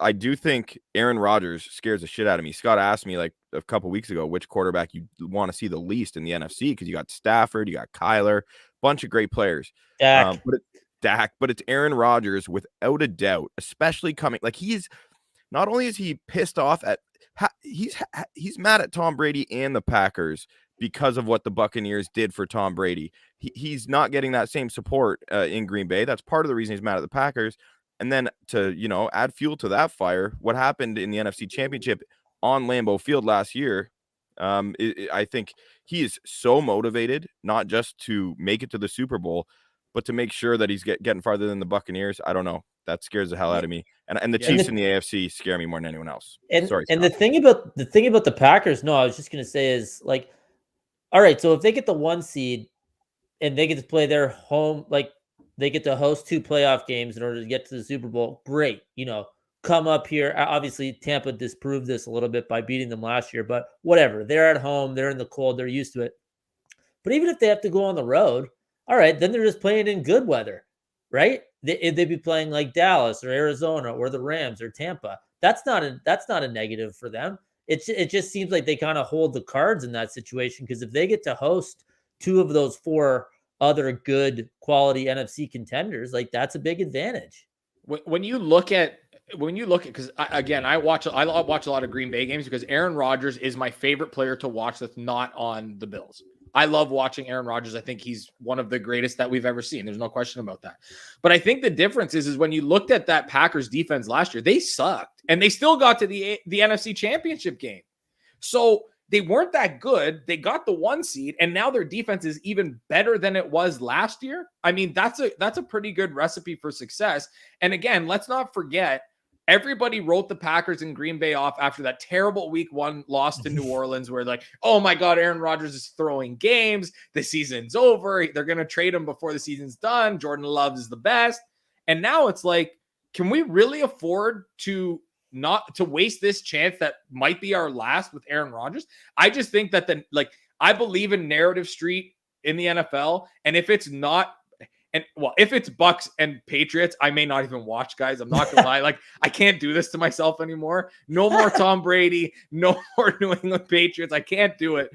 I do think Aaron Rodgers scares the shit out of me. Scott asked me like a couple weeks ago which quarterback you want to see the least in the NFC because you got Stafford, you got Kyler, bunch of great players. But it's Aaron Rodgers without a doubt, especially coming like he's not only is he pissed off at he's mad at Tom Brady and the Packers because of what the Buccaneers did for Tom Brady. He's not getting that same support in Green Bay. That's part of the reason he's mad at the Packers. And then to, add fuel to that fire, what happened in the NFC Championship on Lambeau Field last year, I think he is so motivated, not just to make it to the Super Bowl, but to make sure that he's getting farther than the Buccaneers. I don't know. That scares the hell out of me. And the Chiefs in the AFC scare me more than anyone else. Sorry, and the thing about the Packers, no, I was just going to say is like, all right, so if they get the 1 seed and they get to play their home, like they get to host 2 playoff games in order to get to the Super Bowl, great. Come up here. Obviously, Tampa disproved this a little bit by beating them last year, but whatever. They're at home. They're in the cold. They're used to it. But even if they have to go on the road, all right, then they're just playing in good weather, right? They'd be playing like Dallas or Arizona or the Rams or Tampa. That's not a negative for them. It just seems like they kind of hold the cards in that situation because if they get to host 2 of those 4 other good quality NFC contenders, like that's a big advantage. When you look at, because I watch a lot of Green Bay games because Aaron Rodgers is my favorite player to watch that's not on the Bills. I love watching Aaron Rodgers. I think he's one of the greatest that we've ever seen. There's no question about that. But I think the difference is when you looked at that Packers defense last year, they sucked and they still got to the NFC Championship game. So they weren't that good. They got the 1 seed, and now their defense is even better than it was last year. I mean, that's a pretty good recipe for success. And again, let's not forget, everybody wrote the Packers and Green Bay off after that terrible week 1 loss to New Orleans, where like, oh my God, Aaron Rodgers is throwing games. The season's over. They're going to trade him before the season's done. Jordan Love is the best. And now it's like, can we really afford to not to waste this chance that might be our last with Aaron Rodgers? I just think that I believe in narrative street in the NFL. And if it's not, if it's Bucs and Patriots, I may not even watch, guys. I'm not gonna lie. Like, I can't do this to myself anymore. No more Tom Brady, no more New England Patriots. I can't do it.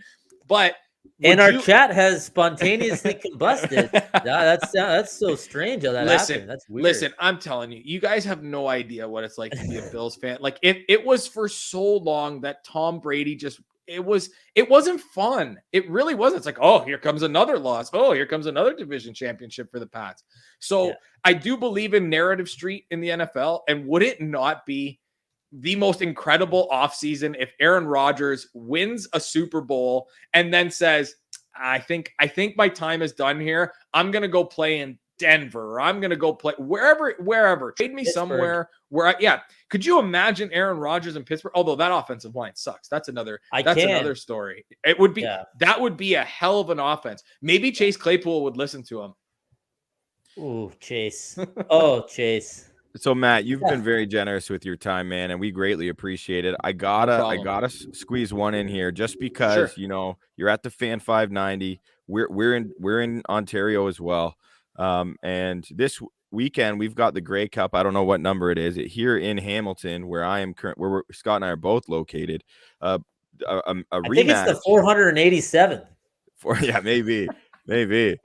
But our chat has spontaneously combusted. That's so strange how that happened. That's weird. Listen, I'm telling you, you guys have no idea what it's like to be a Bills fan. Like, it was for so long that Tom Brady it wasn't fun. It really wasn't. It's like, oh, here comes another loss. Oh, here comes another division championship for the Pats. So yeah. I do believe in narrative street in the NFL. And would it not be the most incredible offseason if Aaron Rodgers wins a Super Bowl and then says, I think my time is done here. I'm going to go play in Denver, or I'm going to go play wherever. Trade me Pittsburgh. Somewhere where Could you imagine Aaron Rodgers in Pittsburgh? Although that offensive line sucks. That's another story. It would be, that would be a hell of an offense. Maybe Chase Claypool would listen to him. Ooh, Chase. Oh, Chase. So Matt, you've been very generous with your time, man, and we greatly appreciate it. I gotta squeeze one in here just because you're at the Fan590. We're in Ontario as well. And this weekend we've got the Grey Cup. I don't know what number it is. Here in Hamilton, where I am where Scott and I are both located. A rematch. I think it's the 487th. Maybe.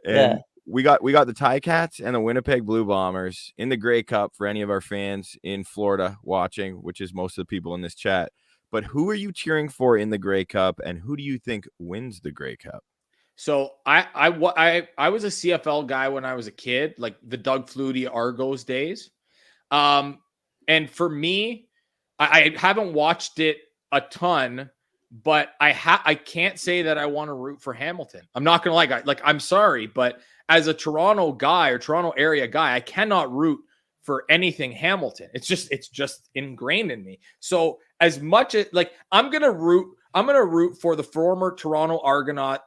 And we got the Ticats and the Winnipeg Blue Bombers in the Grey Cup for any of our fans in Florida watching, which is most of the people in this chat. But who are you cheering for in the Grey Cup, and who do you think wins the Grey Cup? So I was a CFL guy when I was a kid, like the Doug Flutie Argos days. And for me, I haven't watched it a ton, but I can't say that I want to root for Hamilton. I'm not going to lie. I'm sorry, but as a Toronto guy or Toronto area guy, I cannot root for anything Hamilton. It's just ingrained in me. So as much as I'm going to root for the former Toronto Argonaut.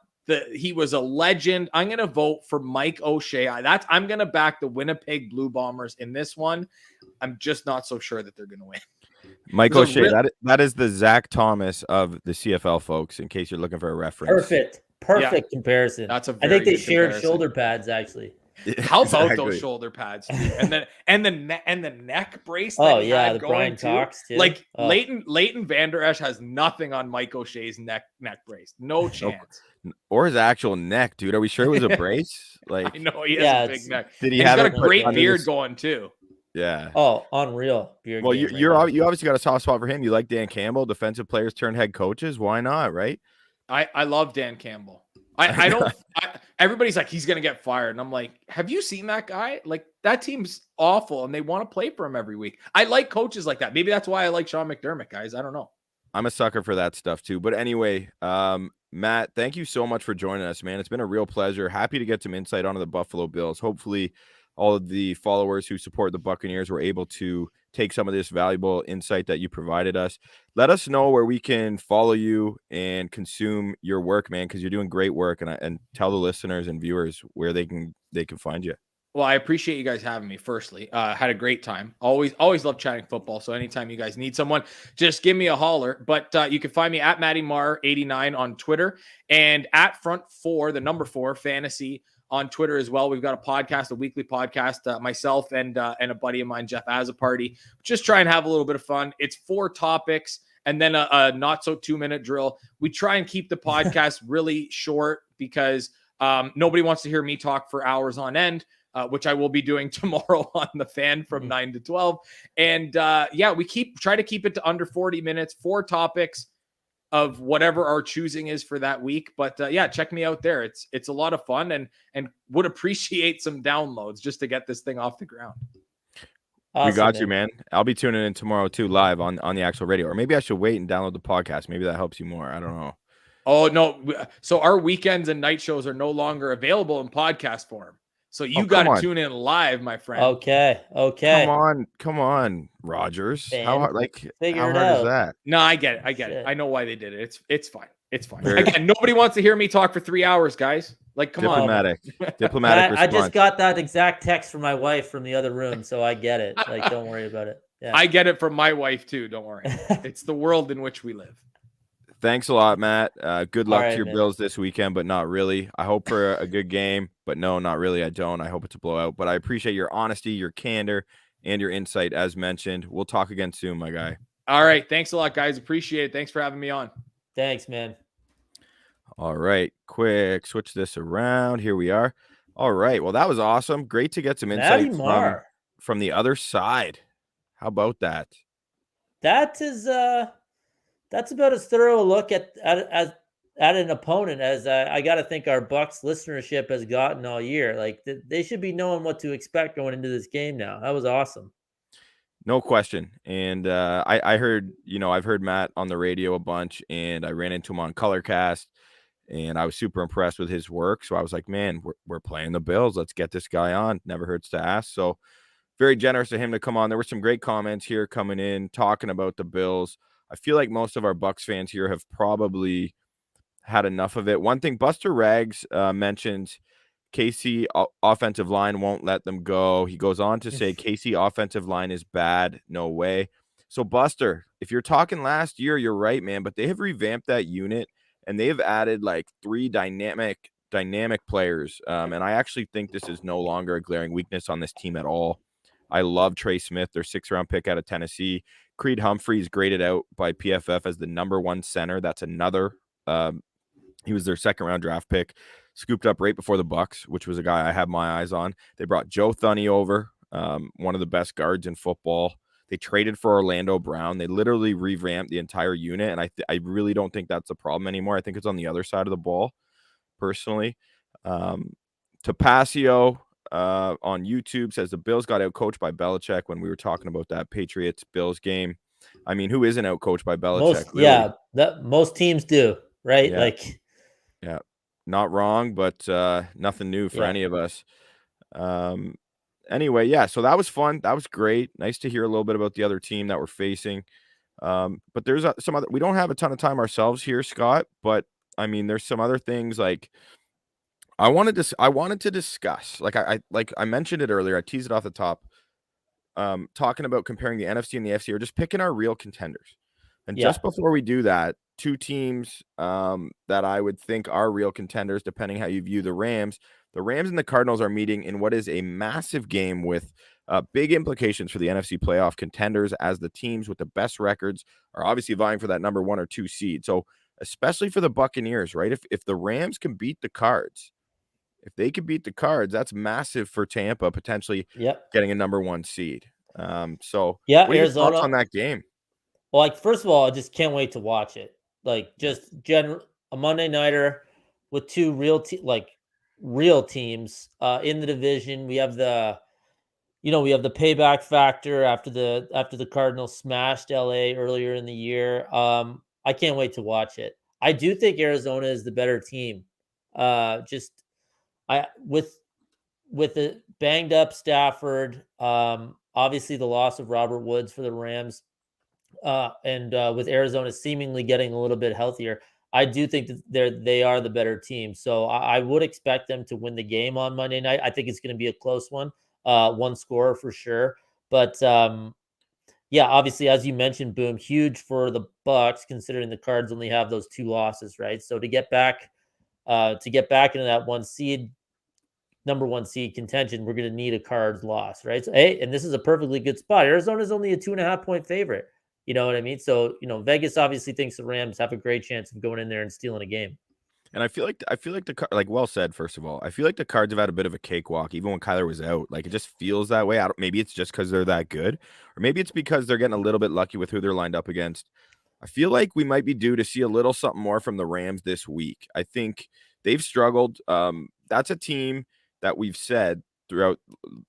He was a legend. I'm going to vote for Mike O'Shea. I'm going to back the Winnipeg Blue Bombers in this one. I'm just not so sure that they're going to win. Mike O'Shea, that is the Zach Thomas of the CFL, folks, in case you're looking for a reference. Perfect comparison. That's I think they shared shoulder pads, actually. How about those shoulder pads, dude? and the neck brace? The Brian Cox too. Leighton Vander Esch has nothing on Mike O'Shea's neck brace. No chance. Or his actual neck, dude. Are we sure it was a brace? I know he has a big neck. Did he have? He's got a great beard his... going too. Yeah. Oh, unreal beard. Well, you obviously got a soft spot for him. You like Dan Campbell, defensive players turned head coaches. Why not? Right? I love Dan Campbell. I don't. Everybody's like, he's gonna get fired, and I'm like, have you seen that guy? Like, that team's awful, and they want to play for him every week. I like coaches like that. Maybe that's why I like Sean McDermott, guys. I don't know. I'm a sucker for that stuff too. But anyway, Matt, thank you so much for joining us, man. It's been a real pleasure. Happy to get some insight onto the Buffalo Bills. Hopefully, all of the followers who support the Buccaneers were able to take some of this valuable insight that you provided us. Let us know where we can follow you and consume your work, man, because you're doing great work. And tell the listeners and viewers where they can find you. Well, I appreciate you guys having me. Firstly, had a great time. Always love chatting football. So anytime you guys need someone, just give me a holler. But you can find me at Matty Mar 89 on Twitter and at Front 4, the number 4 Fantasy on Twitter as well. We've got a podcast, a weekly podcast, myself and a buddy of mine, Jeff Azaparty. Just try and have a little bit of fun. It's 4 topics and then a not so 2-minute drill. We try and keep the podcast really short because Nobody wants to hear me talk for hours on end, which I will be doing tomorrow on the Fan from 9 to 12. And we try to keep it to under 40 minutes, 4 topics of whatever our choosing is for that week. But check me out there. It's a lot of fun and would appreciate some downloads just to get this thing off the ground. Awesome, we got you, man. I'll be tuning in tomorrow too, live on the actual radio. Or maybe I should wait and download the podcast. Maybe that helps you more. I don't know. Oh, no. So our weekends and night shows are no longer available in podcast form. So you got to tune in live, my friend. Okay. Come on, Rogers. Man, how hard is that? No, I get it. I know why they did it. It's fine. It's fine. Again, nobody wants to hear me talk for 3 hours, guys. Like, come on. Diplomatic response. I just got that exact text from my wife from the other room, so I get it. Like, don't worry about it. Yeah. I get it from my wife too. Don't worry. It's the world in which we live. Thanks a lot, Matt. Good luck to your Bills this weekend, but not really. I hope for a good game, but no, not really. I don't. I hope it's a blowout, but I appreciate your honesty, your candor, and your insight as mentioned. We'll talk again soon, my guy. All right. Thanks a lot, guys. Appreciate it. Thanks for having me on. Thanks, man. All right. Quick, switch this around. Here we are. All right. Well, that was awesome. Great to get some insight from the other side. How about that? That is that's about as thorough a look at an opponent as I got to think our Bucs listenership has gotten all year. Like they should be knowing what to expect going into this game now. That was awesome. No question. And I heard, I've heard Matt on the radio a bunch, and I ran into him on Colorcast, and I was super impressed with his work. So I was like, man, we're playing the Bills. Let's get this guy on. Never hurts to ask. So very generous of him to come on. There were some great comments here coming in, talking about the Bills. I feel like most of our Bucs fans here have probably had enough of it. One thing, Buster Rags mentioned KC offensive line won't let them go. He goes on to say KC offensive line is bad. No way. So Buster, if you're talking last year, you're right, man, but they have revamped that unit and they have added like 3 dynamic players. And I actually think this is no longer a glaring weakness on this team at all. I love Trey Smith, their 6th-round pick out of Tennessee. Creed Humphreys graded out by PFF as the #1 center. That's another. He was their 2nd-round draft pick, scooped up right before the Bucs, which was a guy I have my eyes on. They brought Joe Thuney over, one of the best guards in football. They traded for Orlando Brown. They literally revamped the entire unit, and I really don't think that's a problem anymore. I think it's on the other side of the ball, personally. Tapasio on YouTube says the Bills got outcoached by Belichick when we were talking about that Patriots-Bills game. I mean, who isn't outcoached by Belichick? Most teams do, right? Yeah, not wrong, but nothing new for any of us. Anyway, so that was fun. That was great. Nice to hear a little bit about the other team that we're facing. But there's some other. We don't have a ton of time ourselves here, Scott. But I mean, there's some other things like I wanted to discuss. Like I mentioned it earlier. I teased it off the top. Talking about comparing the NFC and the AFC, or just picking our real contenders. And just before we do that, 2 teams that I would think are real contenders, depending how you view the Rams. The Rams and the Cardinals are meeting in what is a massive game with big implications for the NFC playoff contenders, as the teams with the best records are obviously vying for that number 1 or 2 seed. So especially for the Buccaneers, right? If the Rams can beat the Cards, that's massive for Tampa, potentially getting a number 1 seed. So what are your thoughts on that game? Well, like, first of all, I just can't wait to watch it. Like, just a Monday nighter with 2 real teams in the division. We have the payback factor after the Cardinals smashed LA earlier in the year. I can't wait to watch it. I do think Arizona is the better team. With the banged up Stafford, obviously the loss of Robert Woods for the Rams, and with Arizona seemingly getting a little bit healthier, I do think that they are the better team. So I would expect them to win the game on Monday night. I think it's going to be a close one, 1 score for sure. But obviously, as you mentioned, Boom, huge for the Bucs, considering the Cards only have those 2 losses, right? So to get back into that number 1 seed contention, we're going to need a Cards loss, right? So, and this is a perfectly good spot. Arizona's only a 2.5-point favorite. You know what I mean? So, Vegas obviously thinks the Rams have a great chance of going in there and stealing a game. And I feel like like well said. First of all, I feel like the Cards have had a bit of a cakewalk, even when Kyler was out. Like it just feels that way. Maybe it's just because they're that good, or maybe it's because they're getting a little bit lucky with who they're lined up against. I feel like we might be due to see a little something more from the Rams this week. I think they've struggled. That's a team that we've said throughout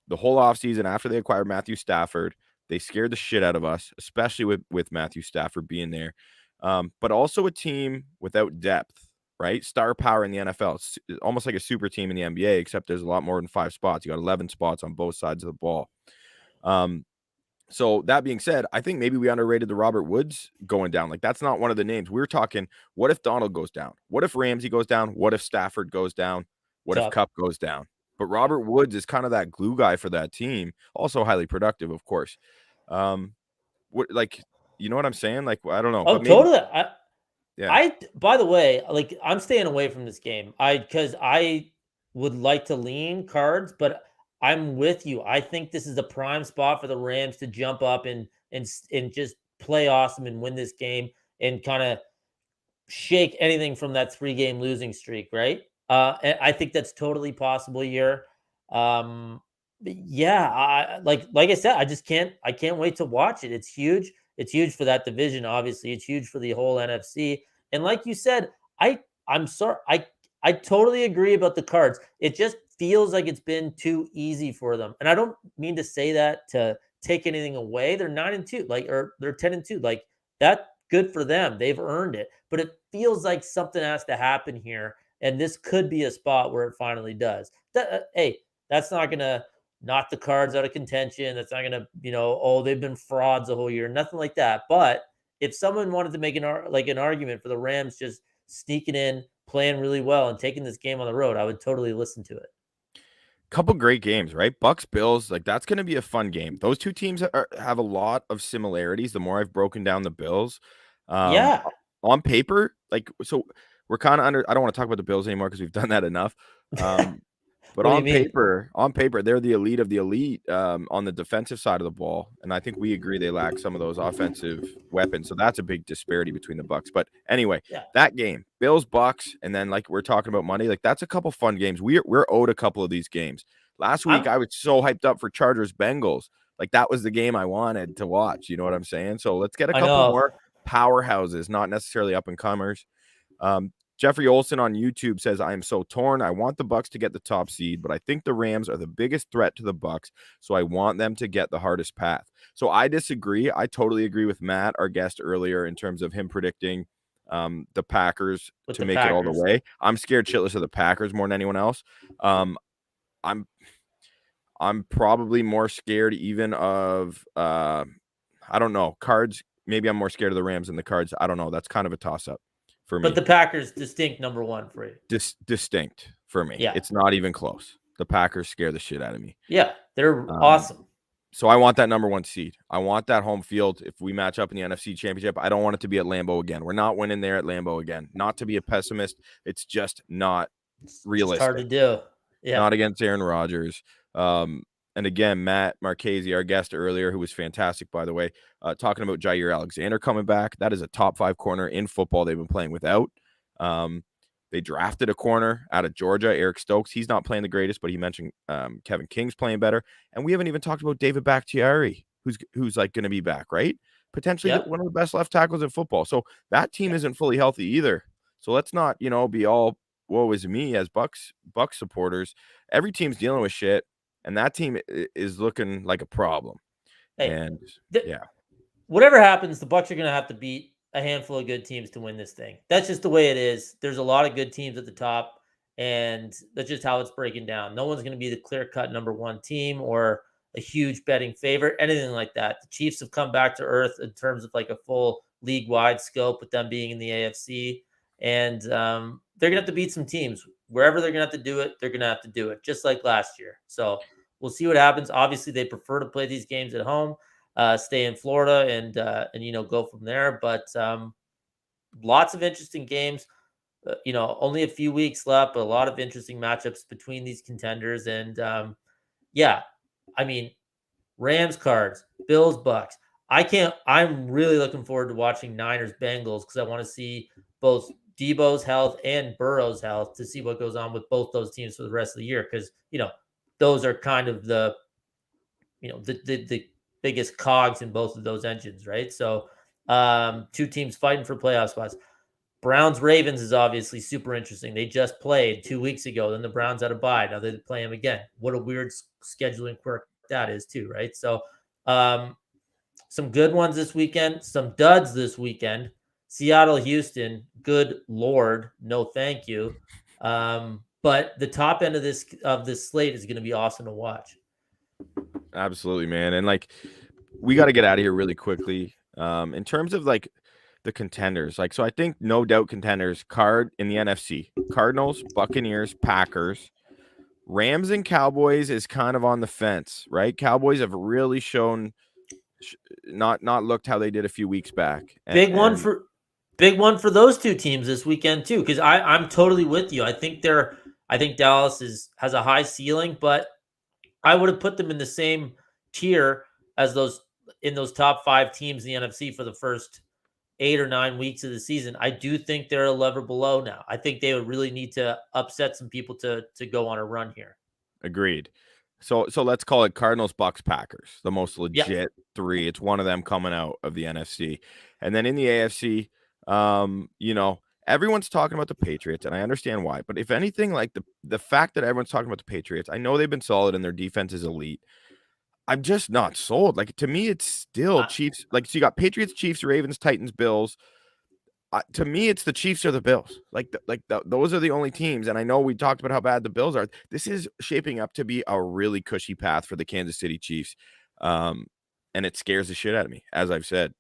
the whole offseason after they acquired Matthew Stafford. They scared the shit out of us, especially with Matthew Stafford being there. But also a team without depth, right? Star power in the NFL. It's almost like a super team in the NBA, except there's a lot more than 5 spots. You got 11 spots on both sides of the ball. So that being said, I think maybe we underrated the Robert Woods going down. Like that's not one of the names. We're talking, what if Donald goes down? What if Ramsey goes down? What if Stafford goes down? What if Kupp goes down? But Robert Woods is kind of that glue guy for that team. Also highly productive, of course. What like you know what I'm saying? Like I don't know. Oh, but maybe, totally. yeah. By the way, like I'm staying away from this game. Because I would like to lean Cards, but I'm with you. I think this is a prime spot for the Rams to jump up and just play awesome and win this game and kind of shake anything from that 3-game losing streak, right? And I think that's totally possible here. But yeah, like I said, I can't wait to watch it. It's huge. It's huge for that division, obviously. It's huge for the whole NFC. And like you said, I'm sorry, I totally agree about the Cards. It just feels like it's been too easy for them. And I don't mean to say that to take anything away. They're 9-2, or they're 10-2. Like that, good for them. They've earned it. But it feels like something has to happen here. And this could be a spot where it finally does. Hey, that's not going to knock the Cards out of contention. That's not going to, oh, they've been frauds the whole year. Nothing like that. But if someone wanted to make an argument for the Rams just sneaking in, playing really well, and taking this game on the road, I would totally listen to it. Couple great games, right? Bucs, Bills, like that's going to be a fun game. Those two teams have a lot of similarities. The more I've broken down the Bills, Yeah. on paper, like so we're kind of under. I don't want to talk about the Bills anymore because we've done that enough. But on paper, they're the elite of the elite on the defensive side of the ball, and I think we agree they lack some of those offensive weapons. So that's a big disparity between the Bucs. But anyway, that game, Bills, Bucs, and then like we're talking about Monday, like that's a couple fun games. We're owed a couple of these games. Last week, I was so hyped up for Chargers Bengals. Like that was the game I wanted to watch. You know what I'm saying? So let's get a couple more powerhouses, not necessarily up and comers. Jeffrey Olson on YouTube says, I am so torn. I want the Bucs to get the top seed, but I think the Rams are the biggest threat to the Bucs, so I want them to get the hardest path. So I disagree. I totally agree with Matt, our guest earlier, in terms of him predicting the Packers to make it all the way. I'm scared shitless of the Packers more than anyone else. I'm probably more scared even of I don't know, Cards. Maybe I'm more scared of the Rams than the Cards. I don't know. That's kind of a toss-up for me. But the Packers, distinct number one for you. Distinct for me. Yeah. It's not even close. The Packers scare the shit out of me. Yeah, they're awesome. So I want that number 1 seed. I want that home field. If we match up in the NFC Championship, I don't want it to be at Lambeau again. We're not winning there at Lambeau again. Not to be a pessimist. It's just not realistic. It's hard to do. Yeah. Not against Aaron Rodgers. And again, Matt Marchese, our guest earlier, who was fantastic, by the way, talking about Jair Alexander coming back. That is a top 5 corner in football they've been playing without. They drafted a corner out of Georgia, Eric Stokes. He's not playing the greatest, but he mentioned Kevin King's playing better. And we haven't even talked about David Bakhtiari, who's like going to be back, right? Potentially one of the best left tackles in football. So that team isn't fully healthy either. So let's not, be all woe is me as Bucs supporters. Every team's dealing with shit. And that team is looking like a problem. Hey, and whatever happens, the Bucs are going to have to beat a handful of good teams to win this thing. That's just the way it is. There's a lot of good teams at the top, and that's just how it's breaking down. No one's going to be the clear-cut number 1 team or a huge betting favorite, anything like that. The Chiefs have come back to earth in terms of like a full league-wide scope with them being in the AFC, and they're going to have to beat some teams. Wherever they're going to have to do it, they're going to have to do it, just like last year. So we'll see what happens. Obviously, they prefer to play these games at home, stay in Florida, and go from there. But lots of interesting games. Only a few weeks left, but a lot of interesting matchups between these contenders. And Rams, Cards, Bills, Bucs. I'm really looking forward to watching Niners, Bengals, because I want to see both Debo's health and Burrow's health to see what goes on with both those teams for the rest of the year. Because, those are kind of the biggest cogs in both of those engines, right? So two teams fighting for playoff spots. Browns Ravens is obviously super interesting. They just played 2 weeks ago. Then the Browns had a bye. Now they play them again. What a weird scheduling quirk that is too, right? So some good ones this weekend, some duds this weekend. Seattle, Houston, good Lord, no thank you. But the top end of this slate is going to be awesome to watch. Absolutely, man. And like, we got to get out of here really quickly. In terms of like the contenders, like, so I think no doubt contenders card in the NFC: Cardinals, Buccaneers, Packers, Rams, and Cowboys is kind of on the fence, right? Cowboys have really shown not looked how they did a few weeks back. Big one for those two teams this weekend too, because I'm totally with you. I think Dallas has a high ceiling, but I would have put them in the same tier as those top 5 teams in the NFC for the first 8 or 9 weeks of the season. I do think they're a level below now. I think they would really need to upset some people to go on a run here. Agreed. So let's call it Cardinals, Bucs, Packers, the most legit 3. It's one of them coming out of the NFC. And then in the AFC, everyone's talking about the Patriots, and I understand why. But if anything, like the fact that everyone's talking about the Patriots, I know they've been solid and their defense is elite. I'm just not sold. Like, to me, it's still Chiefs. Like, so you got Patriots, Chiefs, Ravens, Titans, Bills. To me, it's the Chiefs or the Bills. Those are the only teams. And I know we talked about how bad the Bills are. This is shaping up to be a really cushy path for the Kansas City Chiefs. And it scares the shit out of me, as I've said.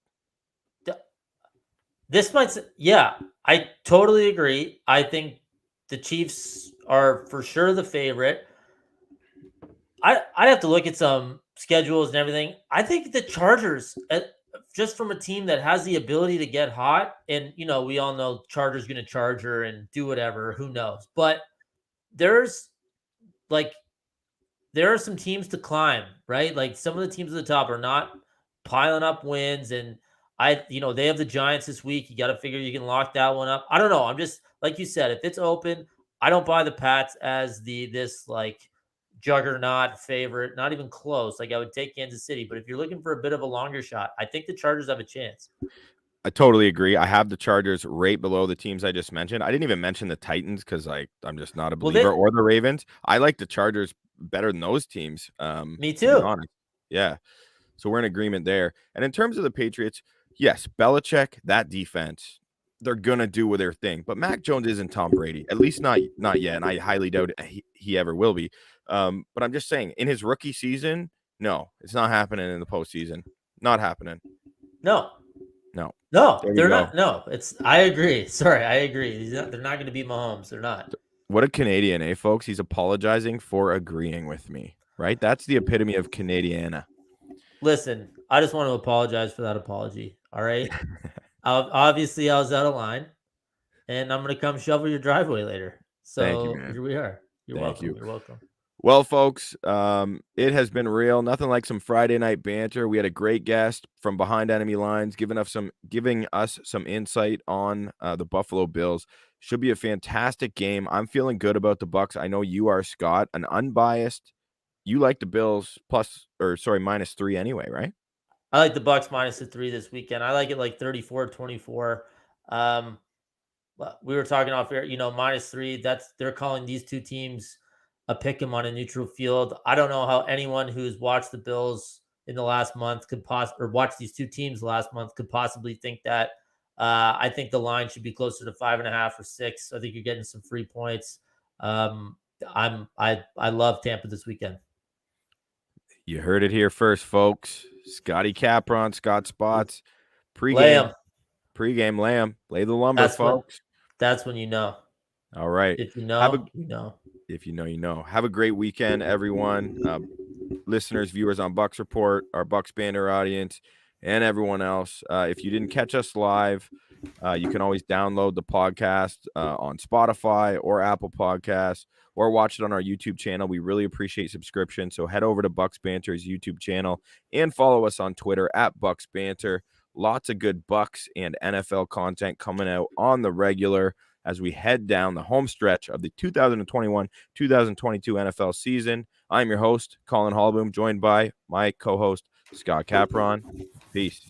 I totally agree. I think the Chiefs are for sure the favorite. I'd have to look at some schedules and everything. I think the Chargers, just from a team that has the ability to get hot, and we all know Chargers going to charger and do whatever, who knows? But there are some teams to climb, right? Like, some of the teams at the top are not piling up wins, and they have the Giants this week. You got to figure you can lock that one up. I don't know. I'm just, like you said, if it's open, I don't buy the Pats as this juggernaut favorite, not even close. Like, I would take Kansas City, but if you're looking for a bit of a longer shot, I think the Chargers have a chance. I totally agree. I have the Chargers right below the teams I just mentioned. I didn't even mention the Titans because I'm just not a believer, or the Ravens. I like the Chargers better than those teams. Me too. Yeah. So we're in agreement there. And in terms of the Patriots, yes, Belichick, that defense, they're going to do their thing. But Mac Jones isn't Tom Brady, at least not yet. And I highly doubt he ever will be. But I'm just saying, in his rookie season, no, it's not happening in the postseason. Not happening. No, they're not. No, I agree. Sorry, I agree. They're not going to beat Mahomes. They're not. What a Canadian, folks? He's apologizing for agreeing with me, right? That's the epitome of Canadiana. Listen, I just want to apologize for that apology. All right. Obviously, I was out of line, and I'm going to come shovel your driveway later. So thank you, man. Here we are. You're welcome. You're welcome. Well, folks, it has been real. Nothing like some Friday night banter. We had a great guest from behind enemy lines, giving us some insight on the Buffalo Bills. Should be a fantastic game. I'm feeling good about the Bucs. I know you are, Scott, an unbiased. You like the Bills -3 anyway, right? I like the Bucs -3 this weekend. I like it like 34-24. We were talking off air, -3. They're calling these two teams a pick 'em on a neutral field. I don't know how anyone who's watched the Bills in the last month or watched these two teams last month could possibly think that. I think the line should be closer to 5.5 or 6. I think you're getting some free points. I love Tampa this weekend. You heard it here first, folks. Scotty Capron, Scott Spots, pregame, lay 'em. Lay the lumber, folks. That's when you know. All right. If you know, you know. If you know, you know. Have a great weekend, everyone. Listeners, viewers on Bucs Report, our Bucs Banner audience, and everyone else. If you didn't catch us live, you can always download the podcast on Spotify or Apple Podcasts, or watch it on our YouTube channel. We really appreciate subscription. So head over to Bucs Banter's YouTube channel and follow us on Twitter at Bucs Banter. Lots of good Bucs and NFL content coming out on the regular. as we head down the home stretch of the 2021-2022 NFL season. I'm your host, Colin Hallboom, joined by my co-host, Scott Capron. Peace.